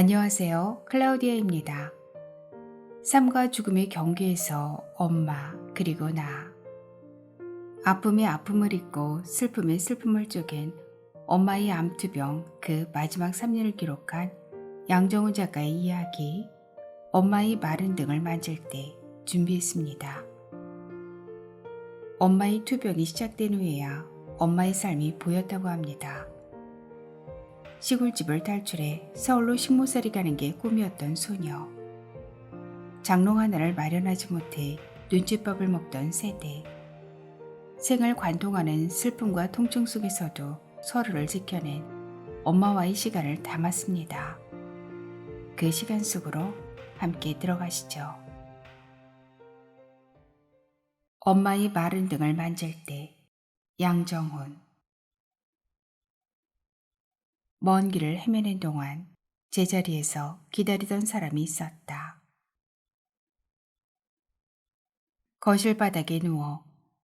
안녕하세요. 클라우디아입니다. 삶과 죽음의 경계에서 엄마, 그리고 나. 아픔에 아픔을 잊고 슬픔에 슬픔을 쪼갠 엄마의 암투병 그 마지막 3년을 기록한 양정훈 작가의 이야기, 엄마의 마른 등을 만질 때 준비했습니다. 엄마의 투병이 시작된 후에야 엄마의 삶이 보였다고 합니다. 시골집을 탈출해 서울로 식모살이 가는 게 꿈이었던 소녀. 장롱 하나를 마련하지 못해 눈칫밥을 먹던 세대. 생을 관통하는 슬픔과 통증 속에서도 서로를 지켜낸 엄마와의 시간을 담았습니다. 그 시간 속으로 함께 들어가시죠. 엄마의 마른 등을 만질 때 양정훈. 먼 길을 헤매는 동안 제자리에서 기다리던 사람이 있었다. 거실 바닥에 누워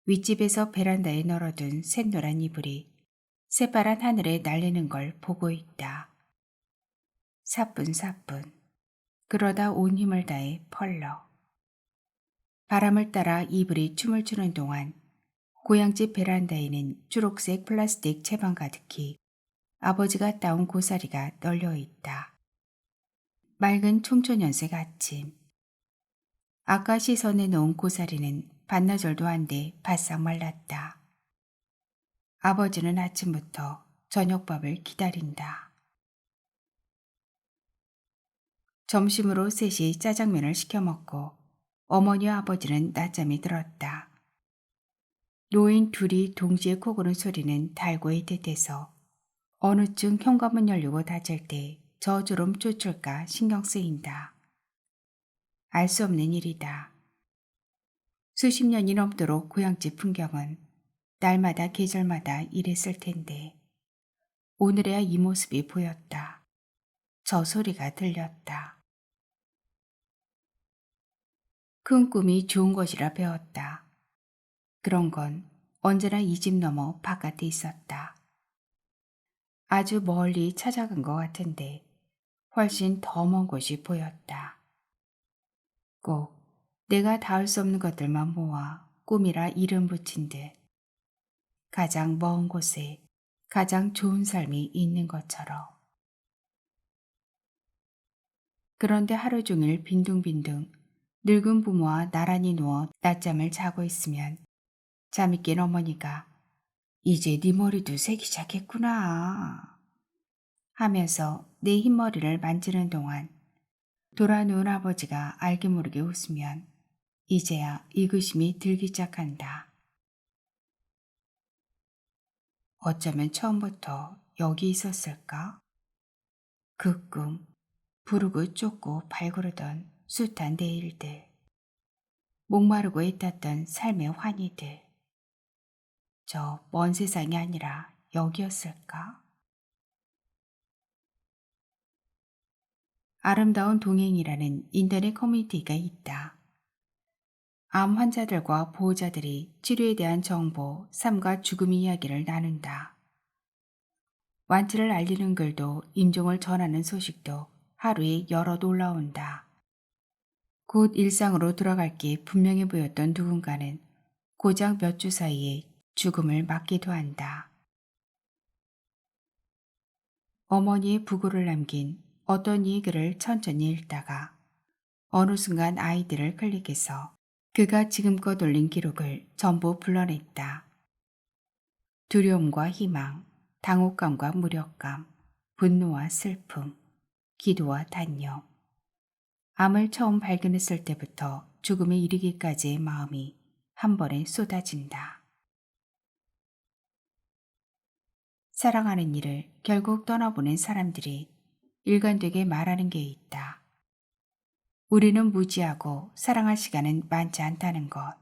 윗집에서 베란다에 널어둔 샛노란 이불이 새파란 하늘에 날리는 걸 보고 있다. 사뿐사뿐. 그러다 온 힘을 다해 펄럭. 바람을 따라 이불이 춤을 추는 동안 고향집 베란다에는 초록색 플라스틱 채반 가득히 아버지가 따온 고사리가 널려 있다. 맑은 총천연색 아침. 아까 씻어내 놓은 고사리는 반나절도 안 돼 바싹 말랐다. 아버지는 아침부터 저녁밥을 기다린다. 점심으로 셋이 짜장면을 시켜 먹고 어머니와 아버지는 낮잠이 들었다. 노인 둘이 동시에 코 고는 소리는 달고 애틋해서 어느 쯤 현관문 열리고 닫을 때 저주름 쫓을까 신경 쓰인다. 알 수 없는 일이다. 수십 년이 넘도록 고향집 풍경은 날마다 계절마다 이랬을 텐데 오늘에야 이 모습이 보였다. 저 소리가 들렸다. 큰 꿈이 좋은 것이라 배웠다. 그런 건 언제나 이 집 너머 바깥에 있었다. 아주 멀리 찾아간 것 같은데 훨씬 더 먼 곳이 보였다. 꼭 내가 닿을 수 없는 것들만 모아 꿈이라 이름 붙인 듯 가장 먼 곳에 가장 좋은 삶이 있는 것처럼. 그런데 하루 종일 빈둥빈둥 늙은 부모와 나란히 누워 낮잠을 자고 있으면 잠이 깬 어머니가 이제 네 머리도 새기 시작했구나 하면서 내 흰머리를 만지는 동안 돌아 누운 아버지가 알게 모르게 웃으면 이제야 의구심이 들기 시작한다. 어쩌면 처음부터 여기 있었을까? 그 꿈, 부르고 쫓고 발구르던 숱한 내일들, 목마르고 애탔던 삶의 환희들, 저 먼 세상이 아니라 여기였을까? 아름다운 동행이라는 인터넷 커뮤니티가 있다. 암 환자들과 보호자들이 치료에 대한 정보, 삶과 죽음 이야기를 나눈다. 완치를 알리는 글도 임종을 전하는 소식도 하루에 여럿 올라온다. 곧 일상으로 돌아갈 게 분명해 보였던 누군가는 고작 몇 주 사이에 죽음을 맞기도 한다. 어머니의 부고를 남긴 어떤 이 글을 천천히 읽다가 어느 순간 아이들을 클릭해서 그가 지금껏 올린 기록을 전부 불러냈다. 두려움과 희망, 당혹감과 무력감, 분노와 슬픔, 기도와 단념. 암을 처음 발견했을 때부터 죽음에 이르기까지의 마음이 한 번에 쏟아진다. 사랑하는 이를 결국 떠나보낸 사람들이 일관되게 말하는 게 있다. 우리는 무지하고 사랑할 시간은 많지 않다는 것.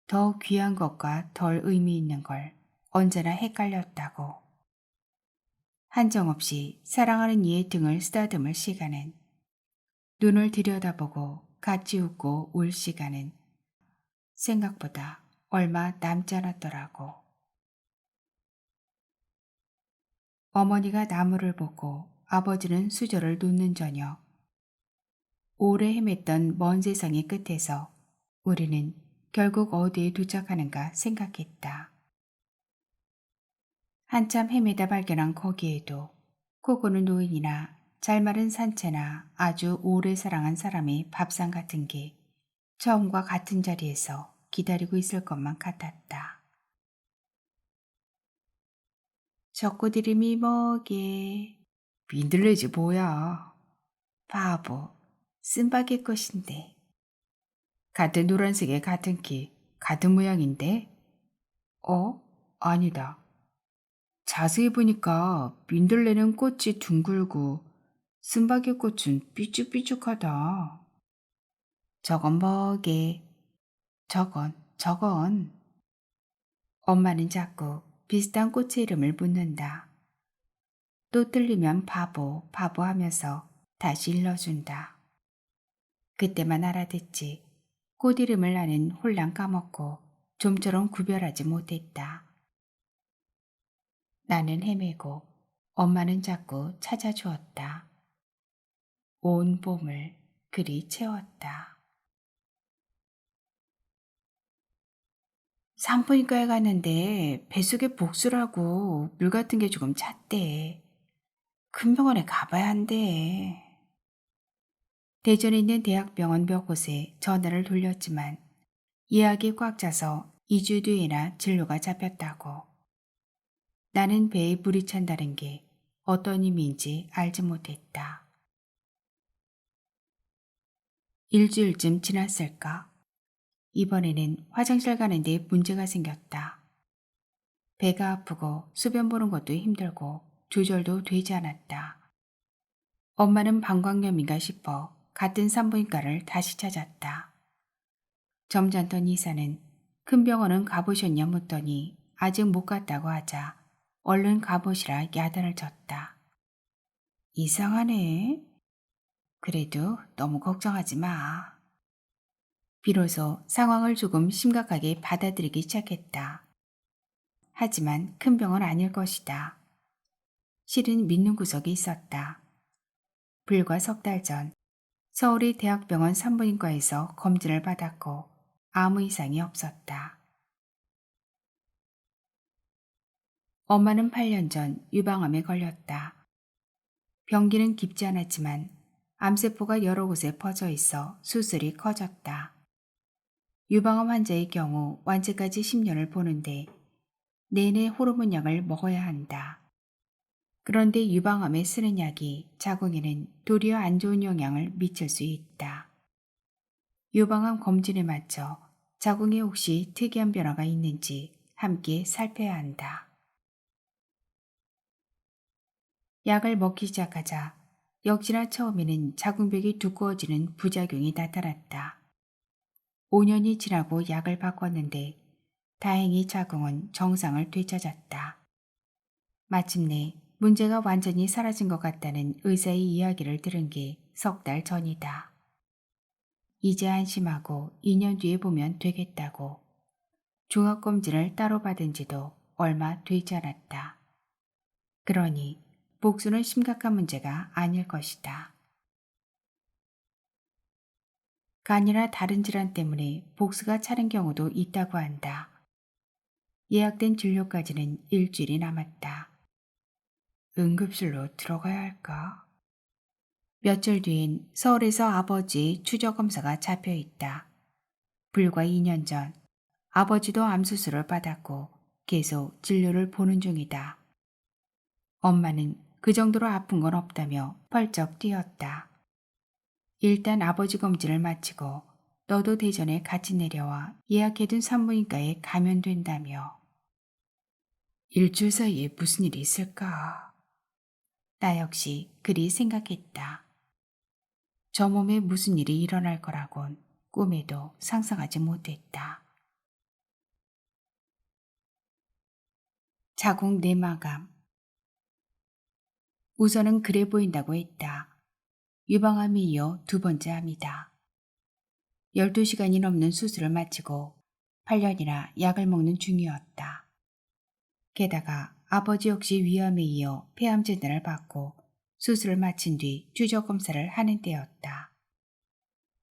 더 귀한 것과 덜 의미 있는 걸 언제나 헷갈렸다고. 한정없이 사랑하는 이의 등을 쓰다듬을 시간은, 눈을 들여다보고 같이 웃고 울 시간은 생각보다 얼마 남지 않았더라고. 어머니가 나무를 보고 아버지는 수저를 놓는 저녁. 오래 헤맸던 먼 세상의 끝에서 우리는 결국 어디에 도착하는가 생각했다. 한참 헤매다 발견한 거기에도 코 고는 노인이나 잘 마른 산채나 아주 오래 사랑한 사람의 밥상 같은 게 처음과 같은 자리에서 기다리고 있을 것만 같았다. 젖꽃 이름이 뭐게? 민들레지 뭐야. 바보, 쓴바퀴 꽃인데. 같은 노란색의 같은 키, 같은 모양인데? 아니다. 자세히 보니까 민들레는 꽃이 둥글고 쓴바귀 꽃은 삐죽삐죽하다. 저건 뭐게? 저건. 엄마는 자꾸 비슷한 꽃의 이름을 묻는다. 또 틀리면 바보 하면서 다시 일러준다. 그때만 알아듣지. 꽃 이름을 나는 홀랑 까먹고 좀처럼 구별하지 못했다. 나는 헤매고 엄마는 자꾸 찾아주었다. 온 봄을 그리 채웠다. 산부인과에 갔는데 뱃속에 복수라고 물 같은 게 조금 찼대. 큰 병원에 가봐야 한대. 대전에 있는 대학병원 몇 곳에 전화를 돌렸지만 예약이 꽉 차서 2주 뒤에나 진료가 잡혔다고. 나는 배에 물이 찬다는 게 어떤 의미인지 알지 못했다. 일주일쯤 지났을까? 이번에는 화장실 가는데 문제가 생겼다. 배가 아프고 소변 보는 것도 힘들고 조절도 되지 않았다. 엄마는 방광염인가 싶어 같은 산부인과를 다시 찾았다. 점잖던 의사는 큰 병원은 가보셨냐 묻더니 아직 못 갔다고 하자 얼른 가보시라 야단을 쳤다. 이상하네. 그래도 너무 걱정하지 마. 비로소 상황을 조금 심각하게 받아들이기 시작했다. 하지만 큰 병은 아닐 것이다. 실은 믿는 구석이 있었다. 불과 석 달 전 서울의 대학병원 산부인과에서 검진을 받았고 아무 이상이 없었다. 엄마는 8년 전 유방암에 걸렸다. 병기는 깊지 않았지만 암세포가 여러 곳에 퍼져 있어 수술이 커졌다. 유방암 환자의 경우 완치까지 10년을 보는데 내내 호르몬 약을 먹어야 한다. 그런데 유방암에 쓰는 약이 자궁에는 도리어 안 좋은 영향을 미칠 수 있다. 유방암 검진에 맞춰 자궁에 혹시 특이한 변화가 있는지 함께 살펴야 한다. 약을 먹기 시작하자 역시나 처음에는 자궁벽이 두꺼워지는 부작용이 나타났다. 5년이 지나고 약을 바꿨는데 다행히 자궁은 정상을 되찾았다. 마침내 문제가 완전히 사라진 것 같다는 의사의 이야기를 들은 게 석 달 전이다. 이제 안심하고 2년 뒤에 보면 되겠다고. 종합검진을 따로 받은 지도 얼마 되지 않았다. 그러니 복수는 심각한 문제가 아닐 것이다. 간이나 다른 질환 때문에 복수가 차는 경우도 있다고 한다. 예약된 진료까지는 일주일이 남았다. 응급실로 들어가야 할까? 며칠 뒤엔 서울에서 아버지 추적검사가 잡혀 있다. 불과 2년 전 아버지도 암수술을 받았고 계속 진료를 보는 중이다. 엄마는 그 정도로 아픈 건 없다며 펄쩍 뛰었다. 일단 아버지 검진을 마치고 너도 대전에 같이 내려와 예약해둔 산부인과에 가면 된다며. 일주일 사이에 무슨 일이 있을까? 나 역시 그리 생각했다. 저 몸에 무슨 일이 일어날 거라곤 꿈에도 상상하지 못했다. 자궁 내마감. 우선은 그래 보인다고 했다. 유방암이 이어 두 번째 암이다. 12시간이 넘는 수술을 마치고 8년이나 약을 먹는 중이었다. 게다가 아버지 역시 위암에 이어 폐암 진단을 받고 수술을 마친 뒤 추적 검사를 하는 때였다.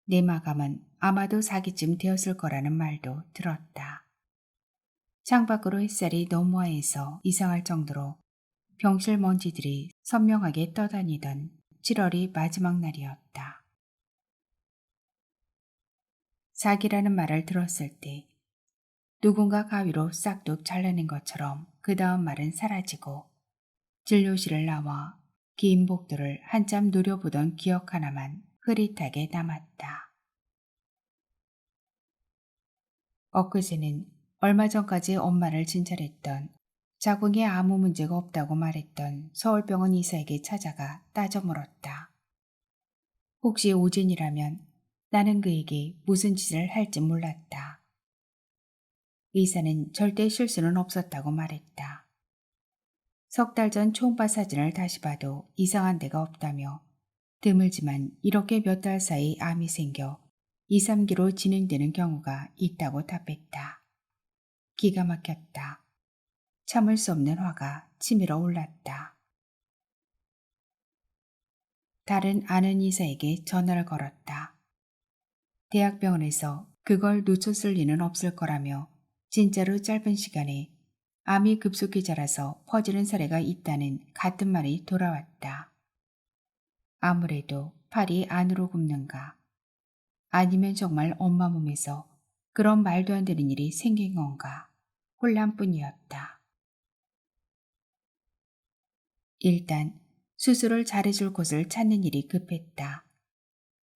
내 마감은 아마도 사기쯤 되었을 거라는 말도 들었다. 창밖으로 햇살이 너무 화해서 이상할 정도로 병실 먼지들이 선명하게 떠다니던 7월이 마지막 날이었다. 사기라는 말을 들었을 때 누군가 가위로 싹둑 잘라낸 것처럼 그 다음 말은 사라지고 진료실을 나와 긴 복도를 한참 노려보던 기억 하나만 흐릿하게 남았다. 엊그제는 얼마 전까지 엄마를 진찰했던 자궁에 아무 문제가 없다고 말했던 서울병원 의사에게 찾아가 따져 물었다. 혹시 오진이라면 나는 그에게 무슨 짓을 할지 몰랐다. 의사는 절대 실수는 없었다고 말했다. 석 달 전 초음파 사진을 다시 봐도 이상한 데가 없다며 드물지만 이렇게 몇 달 사이 암이 생겨 2, 3기로 진행되는 경우가 있다고 답했다. 기가 막혔다. 참을 수 없는 화가 치밀어 올랐다. 다른 아는 의사에게 전화를 걸었다. 대학병원에서 그걸 놓쳤을 리는 없을 거라며 진짜로 짧은 시간에 암이 급속히 자라서 퍼지는 사례가 있다는 같은 말이 돌아왔다. 아무래도 팔이 안으로 굽는가? 아니면 정말 엄마 몸에서 그런 말도 안 되는 일이 생긴 건가? 혼란뿐이었다. 일단 수술을 잘해줄 곳을 찾는 일이 급했다.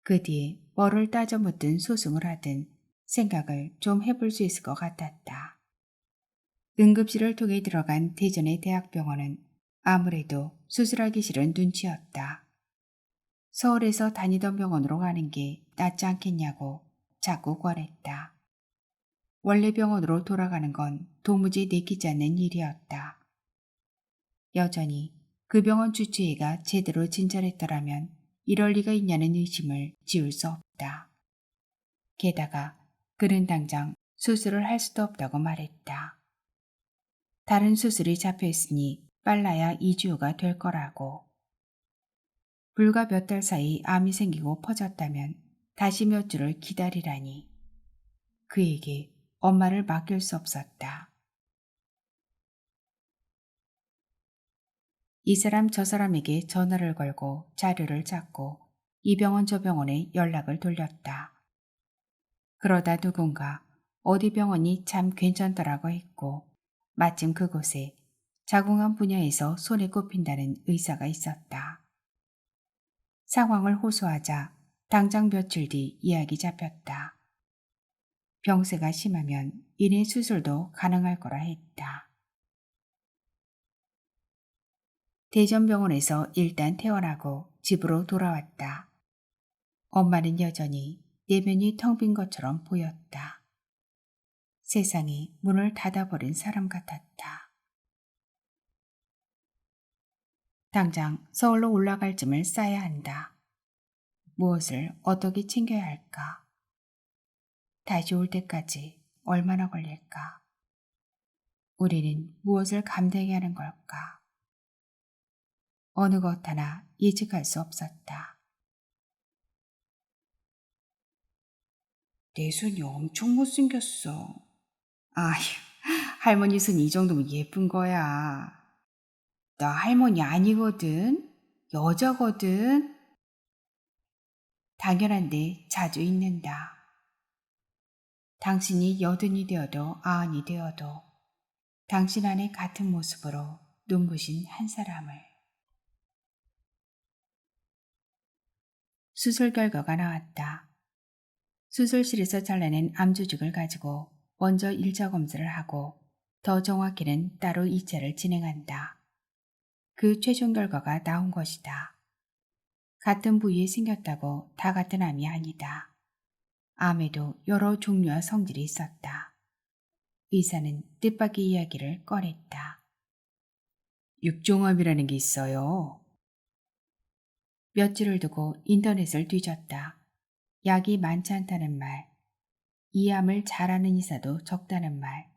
그 뒤에 뭐를 따져 묻든 소송을 하든 생각을 좀 해볼 수 있을 것 같았다. 응급실을 통해 들어간 대전의 대학병원은 아무래도 수술하기 싫은 눈치였다. 서울에서 다니던 병원으로 가는 게 낫지 않겠냐고 자꾸 권했다. 원래 병원으로 돌아가는 건 도무지 내키지 않는 일이었다. 여전히 그 병원 주치의가 제대로 진찰했더라면 이럴 리가 있냐는 의심을 지울 수 없다. 게다가 그는 당장 수술을 할 수도 없다고 말했다. 다른 수술이 잡혀있으니 빨라야 2주 후가 될 거라고. 불과 몇 달 사이 암이 생기고 퍼졌다면 다시 몇 주를 기다리라니. 그에게 엄마를 맡길 수 없었다. 이 사람 저 사람에게 전화를 걸고 자료를 찾고 이 병원 저 병원에 연락을 돌렸다. 그러다 누군가 어디 병원이 참 괜찮더라고 했고 마침 그곳에 자궁암 분야에서 손에 꼽힌다는 의사가 있었다. 상황을 호소하자 당장 며칠 뒤 이야기 잡혔다. 병세가 심하면 이내 수술도 가능할 거라 했다. 대전병원에서 일단 퇴원하고 집으로 돌아왔다. 엄마는 여전히 내면이 텅 빈 것처럼 보였다. 세상이 문을 닫아버린 사람 같았다. 당장 서울로 올라갈 짐을 싸야 한다. 무엇을 어떻게 챙겨야 할까? 다시 올 때까지 얼마나 걸릴까? 우리는 무엇을 감당해야 하는 걸까? 어느 것 하나 예측할 수 없었다. 내 손이 엄청 못생겼어. 아휴, 할머니 손 이 정도면 예쁜 거야. 나 할머니 아니거든. 여자거든. 당연한데 자주 잊는다. 당신이 여든이 되어도 아흔이 되어도 당신 안에 같은 모습으로 눈부신 한 사람을. 수술 결과가 나왔다. 수술실에서 잘라낸 암 조직을 가지고 먼저 1차 검사를 하고 더 정확히는 따로 2차를 진행한다. 그 최종 결과가 나온 것이다. 같은 부위에 생겼다고 다 같은 암이 아니다. 암에도 여러 종류와 성질이 있었다. 의사는 뜻밖의 이야기를 꺼냈다. 육종암이라는 게 있어요. 며칠을 두고 인터넷을 뒤졌다. 약이 많지 않다는 말, 이 암을 잘하는 의사도 적다는 말,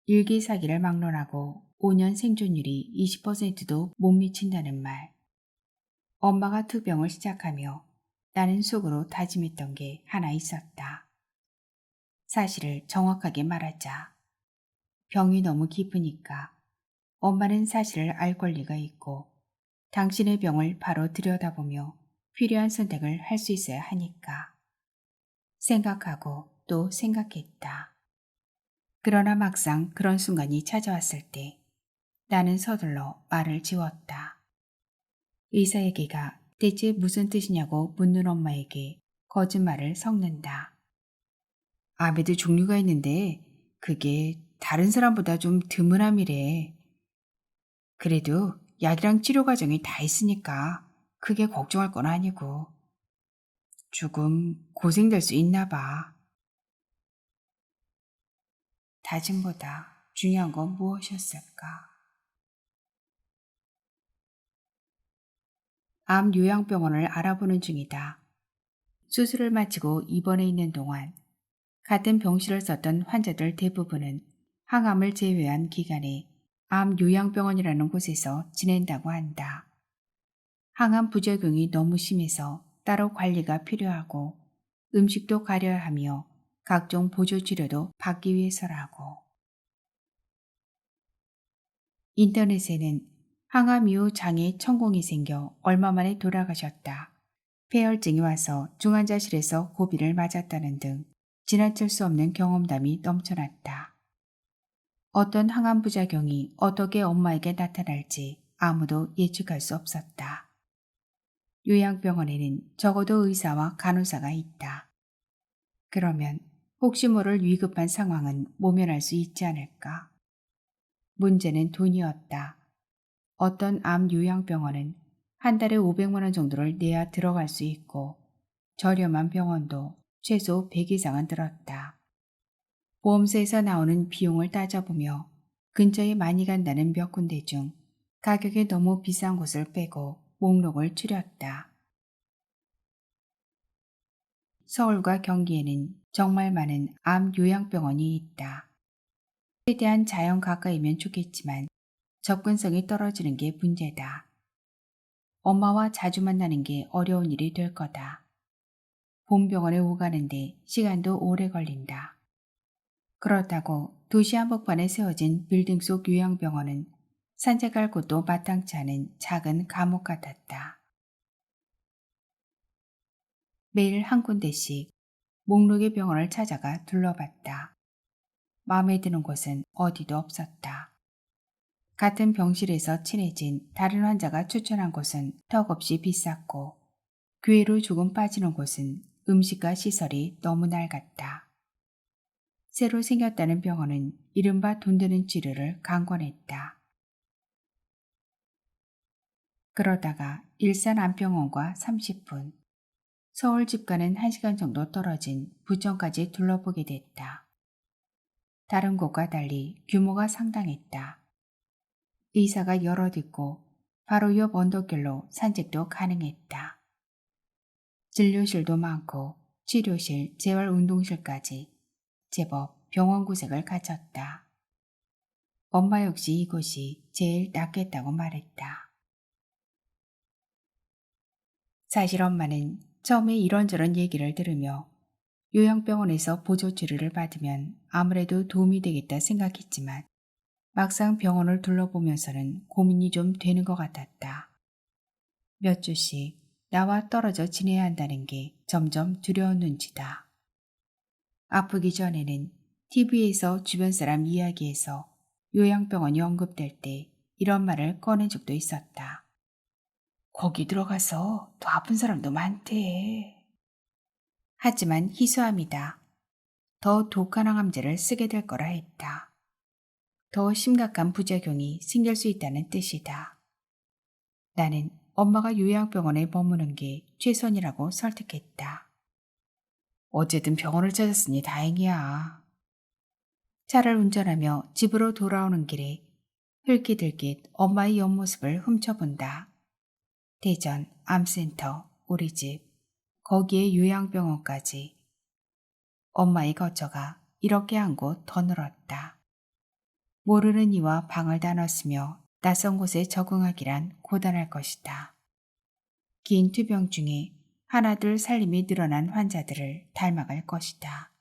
일기사기를 막론하고 5년 생존율이 20%도 못 미친다는 말, 엄마가 투병을 시작하며 나는 속으로 다짐했던 게 하나 있었다. 사실을 정확하게 말하자. 병이 너무 깊으니까 엄마는 사실을 알 권리가 있고 당신의 병을 바로 들여다보며 필요한 선택을 할 수 있어야 하니까. 생각하고 또 생각했다. 그러나 막상 그런 순간이 찾아왔을 때 나는 서둘러 말을 지웠다. 의사 얘기가 대체 무슨 뜻이냐고 묻는 엄마에게 거짓말을 섞는다. 암에도 종류가 있는데 그게 다른 사람보다 좀 드문 암이래. 그래도 약이랑 치료 과정이 다 있으니까 크게 걱정할 건 아니고 조금 고생될 수 있나 봐. 다짐보다 중요한 건 무엇이었을까? 암 요양병원을 알아보는 중이다. 수술을 마치고 입원해 있는 동안 같은 병실을 썼던 환자들 대부분은 항암을 제외한 기간에 암 요양병원이라는 곳에서 지낸다고 한다. 항암 부작용이 너무 심해서 따로 관리가 필요하고 음식도 가려야 하며 각종 보조치료도 받기 위해서라고. 인터넷에는 항암 이후 장에 천공이 생겨 얼마 만에 돌아가셨다. 폐혈증이 와서 중환자실에서 고비를 맞았다는 등 지나칠 수 없는 경험담이 넘쳐났다. 어떤 항암 부작용이 어떻게 엄마에게 나타날지 아무도 예측할 수 없었다. 요양병원에는 적어도 의사와 간호사가 있다. 그러면 혹시 모를 위급한 상황은 모면할 수 있지 않을까? 문제는 돈이었다. 어떤 암 요양병원은 한 달에 500만 원 정도를 내야 들어갈 수 있고 저렴한 병원도 최소 100 이상은 들었다. 보험사에서 나오는 비용을 따져보며 근처에 많이 간다는 몇 군데 중 가격이 너무 비싼 곳을 빼고 목록을 추렸다. 서울과 경기에는 정말 많은 암 요양병원이 있다. 최대한 자연 가까이면 좋겠지만 접근성이 떨어지는 게 문제다. 엄마와 자주 만나는 게 어려운 일이 될 거다. 본병원에 오가는데 시간도 오래 걸린다. 그렇다고 도시 한복판에 세워진 빌딩 속 요양병원은 산책할 곳도 마땅치 않은 작은 감옥 같았다. 매일 한 군데씩 목록의 병원을 찾아가 둘러봤다. 마음에 드는 곳은 어디도 없었다. 같은 병실에서 친해진 다른 환자가 추천한 곳은 턱없이 비쌌고 교회로 조금 빠지는 곳은 음식과 시설이 너무 낡았다. 새로 생겼다는 병원은 이른바 돈 드는 치료를 강권했다. 그러다가 일산 안병원과 30분, 서울 집과는 1시간 정도 떨어진 부천까지 둘러보게 됐다. 다른 곳과 달리 규모가 상당했다. 의사가 여럿 있고 바로 옆 언덕길로 산책도 가능했다. 진료실도 많고 치료실, 재활운동실까지 제법 병원 구색을 갖췄다. 엄마 역시 이곳이 제일 낫겠다고 말했다. 사실 엄마는 처음에 이런저런 얘기를 들으며 요양병원에서 보조치료를 받으면 아무래도 도움이 되겠다 생각했지만 막상 병원을 둘러보면서는 고민이 좀 되는 것 같았다. 몇 주씩 나와 떨어져 지내야 한다는 게 점점 두려운 눈치다. 아프기 전에는 TV에서 주변 사람 이야기에서 요양병원이 언급될 때 이런 말을 꺼낸 적도 있었다. 거기 들어가서 더 아픈 사람도 많대. 하지만 희소합니다. 더 독한 항암제를 쓰게 될 거라 했다. 더 심각한 부작용이 생길 수 있다는 뜻이다. 나는 엄마가 요양병원에 머무는 게 최선이라고 설득했다. 어쨌든 병원을 찾았으니 다행이야. 차를 운전하며 집으로 돌아오는 길에 흘깃흘깃 엄마의 옆모습을 훔쳐본다. 대전, 암센터, 우리 집, 거기에 요양병원까지. 엄마의 거처가 이렇게 한 곳 더 늘었다. 모르는 이와 방을 나눴으며 낯선 곳에 적응하기란 고단할 것이다. 긴 투병 중에 하나둘 살림이 늘어난 환자들을 닮아갈 것이다.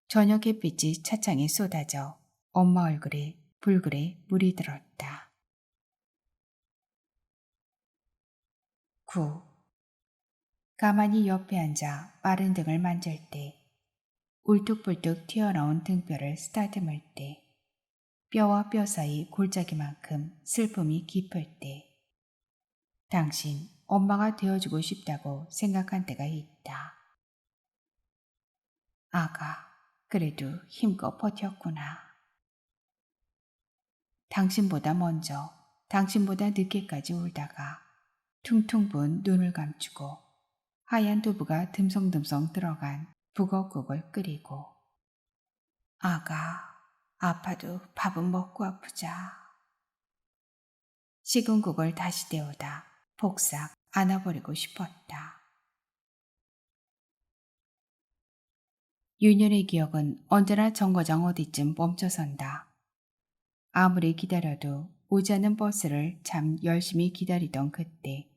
저녁 햇빛이 차창에 쏟아져 엄마 얼굴에 불그레 물이 들었다. 9. 가만히 옆에 앉아 마른 등을 만질 때, 울뚝불뚝 튀어나온 등뼈를 쓰다듬을 때, 뼈와 뼈 사이 골짜기만큼 슬픔이 깊을 때, 당신 엄마가 되어주고 싶다고 생각한 때가 있다. 아가, 그래도 힘껏 버텼구나. 당신보다 먼저, 당신보다 늦게까지 울다가 퉁퉁 부은 눈을 감추고 하얀 두부가 듬성듬성 들어간 북어국을 끓이고, 아가, 아파도 밥은 먹고 아프자. 식은 국을 다시 데우다 폭삭 안아버리고 싶었다. 윤현의 기억은 언제나 정거장 어디쯤 멈춰선다. 아무리 기다려도 오지 않는 버스를 참 열심히 기다리던 그때,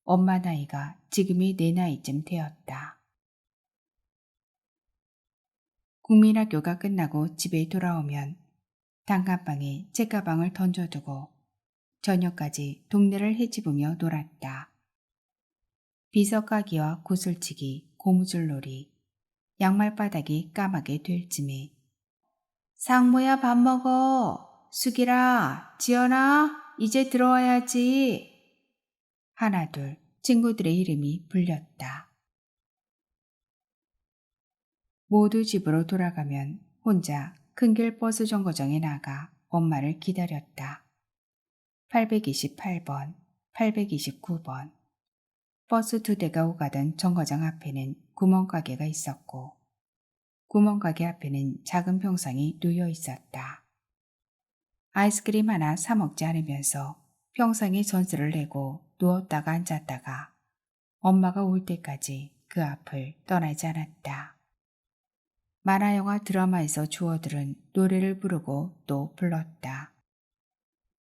엄마 나이가 지금이 내 나이쯤 되었다. 국민학교가 끝나고 집에 돌아오면 단칸방에 책가방을 던져두고 저녁까지 동네를 헤집으며 놀았다. 비석가기와 구슬치기, 고무줄놀이, 양말바닥이 까맣게 될 쯤에 상모야 밥 먹어. 숙이라, 지연아, 이제 들어와야지. 하나둘 친구들의 이름이 불렸다. 모두 집으로 돌아가면 혼자 큰길 버스 정거장에 나가 엄마를 기다렸다. 828번, 829번. 버스 2대가 오가던 정거장 앞에는 구멍가게가 있었고, 구멍가게 앞에는 작은 병상이 놓여 있었다. 아이스크림 하나 사 먹지 않으면서 병상에 전세를 내고 누웠다가 앉았다가 엄마가 올 때까지 그 앞을 떠나지 않았다. 만화영화 드라마에서 주어들은 노래를 부르고 또 불렀다.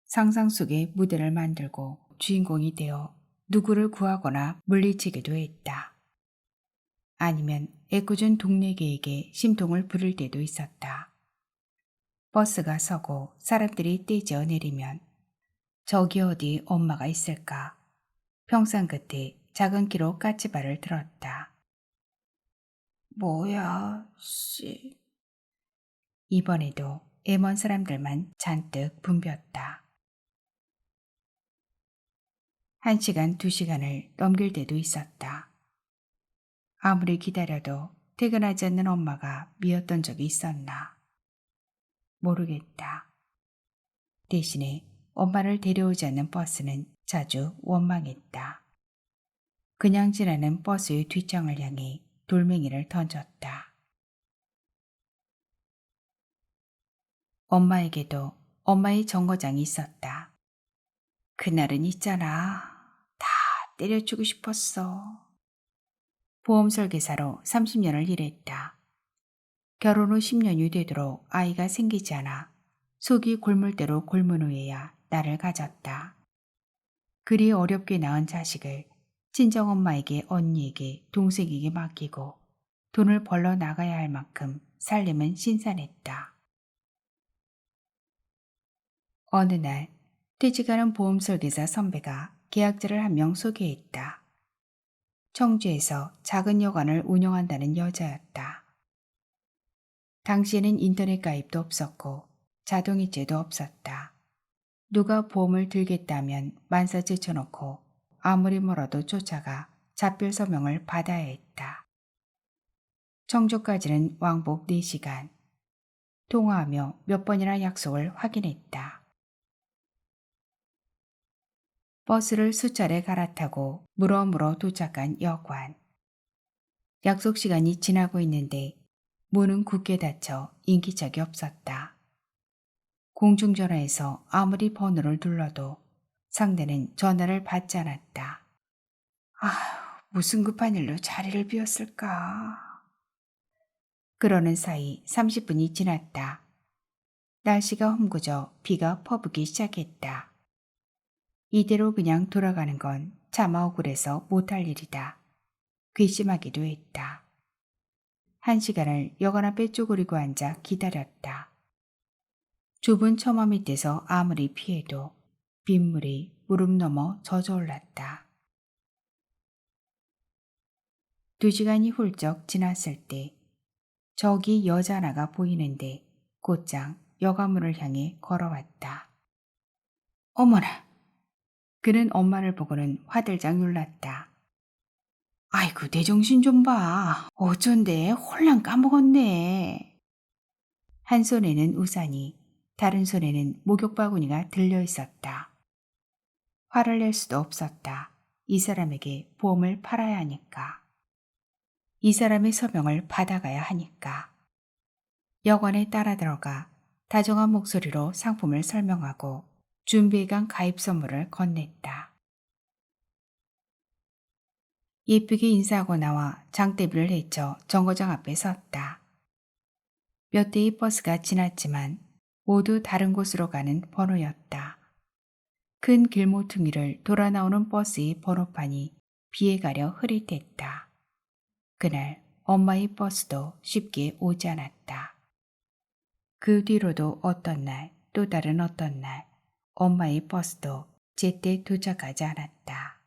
상상 속의 무대를 만들고 주인공이 되어 누구를 구하거나 물리치기도 했다. 아니면 애꿎은 동네개에게 심통을 부릴 때도 있었다. 버스가 서고 사람들이 떼지어 내리면 저기 어디 엄마가 있을까? 평상 끝에 작은 키로 까치발을 들었다. 뭐야, 씨. 이번에도 애먼 사람들만 잔뜩 붐볐다. 1시간, 2시간을 넘길 때도 있었다. 아무리 기다려도 퇴근하지 않는 엄마가 미웠던 적이 있었나? 모르겠다. 대신에 엄마를 데려오지 않는 버스는 자주 원망했다. 그냥 지나는 버스의 뒷장을 향해 돌멩이를 던졌다. 엄마에게도 엄마의 정거장이 있었다. 그날은 있잖아. 다 때려주고 싶었어. 보험 설계사로 30년을 일했다. 결혼 후 10년이 되도록 아이가 생기지 않아 속이 곪을 대로 곪은 후에야 나를 가졌다. 그리 어렵게 낳은 자식을 친정엄마에게, 언니에게, 동생에게 맡기고 돈을 벌러 나가야 할 만큼 살림은 신선했다. 어느 날 퇴직하는 보험 설계사 선배가 계약자를 한 명 소개했다. 청주에서 작은 여관을 운영한다는 여자였다. 당시에는 인터넷 가입도 없었고 자동이체도 없었다. 누가 보험을 들겠다면 만사 제쳐놓고 아무리 멀어도 쫓아가 잡별 서명을 받아야 했다. 청주까지는 왕복 4시간. 통화하며 몇 번이나 약속을 확인했다. 버스를 수차례 갈아타고 물어물어 도착한 여관. 약속 시간이 지나고 있는데 문은 굳게 닫혀 인기척이 없었다. 공중전화에서 아무리 번호를 눌러도 상대는 전화를 받지 않았다. 무슨 급한 일로 자리를 비웠을까? 그러는 사이 30분이 지났다. 날씨가 험구져 비가 퍼붓기 시작했다. 이대로 그냥 돌아가는 건 차마 억울해서 못할 일이다. 괘씸하기도 했다. 1시간을 여관 앞에 쪼그리고 앉아 기다렸다. 좁은 처마 밑에서 아무리 피해도 빗물이 무릎 넘어 젖어올랐다. 2시간이 훌쩍 지났을 때 저기 여자 하나가 보이는데 곧장 여관문을 향해 걸어왔다. 어머나! 그는 엄마를 보고는 화들짝 놀랐다. 아이고 내 정신 좀 봐. 어쩐데 홀랑 까먹었네. 한 손에는 우산이 다른 손에는 목욕바구니가 들려 있었다. 화를 낼 수도 없었다. 이 사람에게 보험을 팔아야 하니까. 이 사람의 서명을 받아가야 하니까. 여관에 따라 들어가 다정한 목소리로 상품을 설명하고 준비해간 가입 선물을 건넸다. 예쁘게 인사하고 나와 장대비를 헤쳐 정거장 앞에 섰다. 몇 대의 버스가 지났지만 모두 다른 곳으로 가는 번호였다. 큰 길모퉁이를 돌아 나오는 버스의 번호판이 비에 가려 흐릿했다. 그날 엄마의 버스도 쉽게 오지 않았다. 그 뒤로도 어떤 날, 또 다른 어떤 날 엄마의 버스도 제때 도착하지 않았다.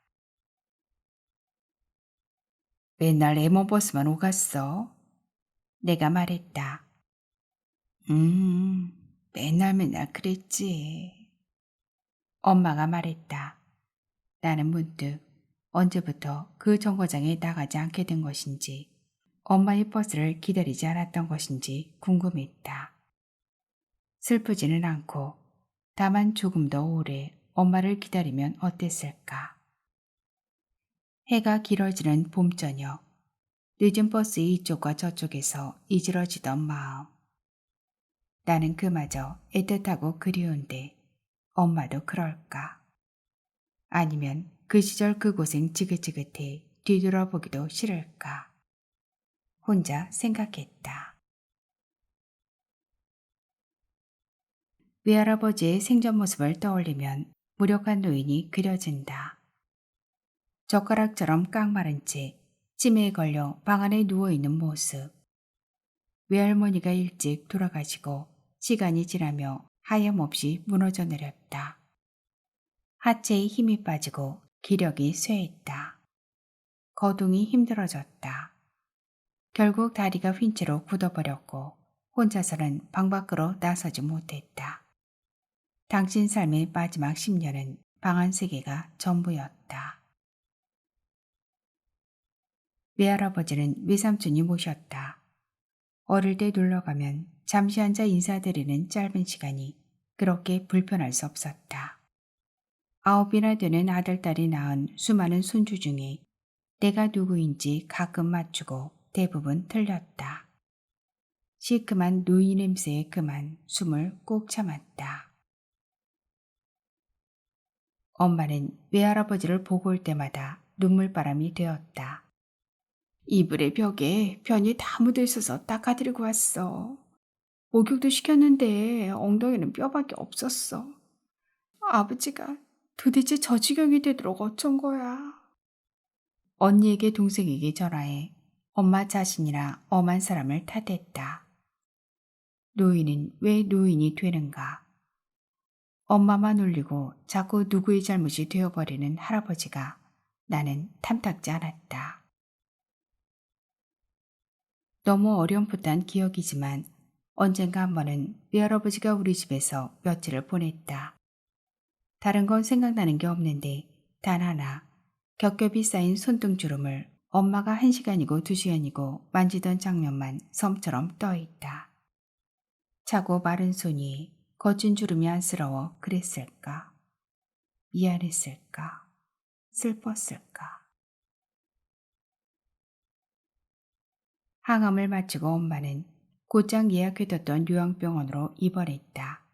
맨날 레몬버스만 오갔어. 내가 말했다. 맨날 그랬지. 엄마가 말했다. 나는 문득 언제부터 그 정거장에 나가지 않게 된 것인지 엄마의 버스를 기다리지 않았던 것인지 궁금했다. 슬프지는 않고 다만 조금 더 오래 엄마를 기다리면 어땠을까. 해가 길어지는 봄 저녁, 늦은 버스의 이쪽과 저쪽에서 이지러지던 마음. 나는 그마저 애틋하고 그리운데 엄마도 그럴까. 아니면 그 시절 그곳엔 지긋지긋해 뒤돌아보기도 싫을까. 혼자 생각했다. 외할아버지의 생전 모습을 떠올리면 무력한 노인이 그려진다. 젓가락처럼 깡마른 채 치매에 걸려 방 안에 누워있는 모습. 외할머니가 일찍 돌아가시고 시간이 지나며 하염없이 무너져 내렸다. 하체에 힘이 빠지고 기력이 쇠했다. 거동이 힘들어졌다. 결국 다리가 휜 채로 굳어버렸고 혼자서는 방 밖으로 나서지 못했다. 당신 삶의 마지막 10년은 방 안 3개가 전부였다. 외할아버지는 외삼촌이 모셨다. 어릴 때 놀러가면 잠시 앉아 인사드리는 짧은 시간이 그렇게 불편할 수 없었다. 9이나 되는 아들딸이 낳은 수많은 손주 중에 내가 누구인지 가끔 맞추고 대부분 틀렸다. 시큼한 노이 냄새에 그만 숨을 꼭 참았다. 엄마는 외할아버지를 보고 올 때마다 눈물바람이 되었다. 이불의 벽에 변이 다 묻어 있어서 닦아드리고 왔어. 목욕도 시켰는데 엉덩이는 뼈밖에 없었어. 아버지가 도대체 저 지경이 되도록 어쩐 거야. 언니에게 동생에게 전화해 엄마 자신이나 엄한 사람을 탓했다. 노인은 왜 노인이 되는가? 엄마만 울리고 자꾸 누구의 잘못이 되어버리는 할아버지가 나는 탐탁지 않았다. 너무 어렴풋한 기억이지만 언젠가 한 번은 외할아버지가 우리 집에서 며칠을 보냈다. 다른 건 생각나는 게 없는데 단 하나 겹겹이 쌓인 손등주름을 엄마가 1시간이고 2시간이고 만지던 장면만 섬처럼 떠있다. 차고 마른 손이 거친 주름이 안쓰러워 그랬을까? 미안했을까? 슬펐을까? 항암을 마치고 엄마는 곧장 예약해뒀던 요양병원으로 입원했다.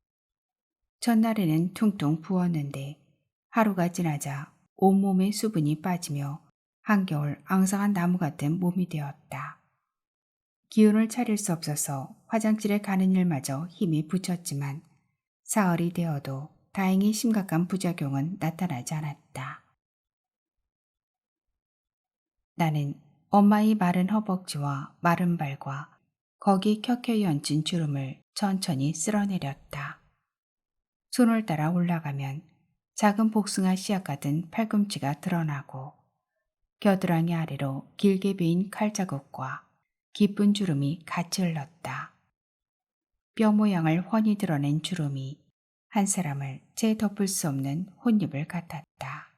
첫날에는 퉁퉁 부었는데 하루가 지나자 온몸에 수분이 빠지며 한겨울 앙상한 나무 같은 몸이 되었다. 기운을 차릴 수 없어서 화장실에 가는 일마저 힘이 붙였지만 사흘이 되어도 다행히 심각한 부작용은 나타나지 않았다. 나는 엄마의 마른 허벅지와 마른 발과 거기 켜켜이 얹힌 주름을 천천히 쓸어내렸다. 손을 따라 올라가면 작은 복숭아 씨앗 같은 팔꿈치가 드러나고 겨드랑이 아래로 길게 베인 칼자국과 깊은 주름이 같이 흘렀다. 뼈 모양을 훤히 드러낸 주름이 한 사람을 채 덮을 수 없는 혼잎을 같았다.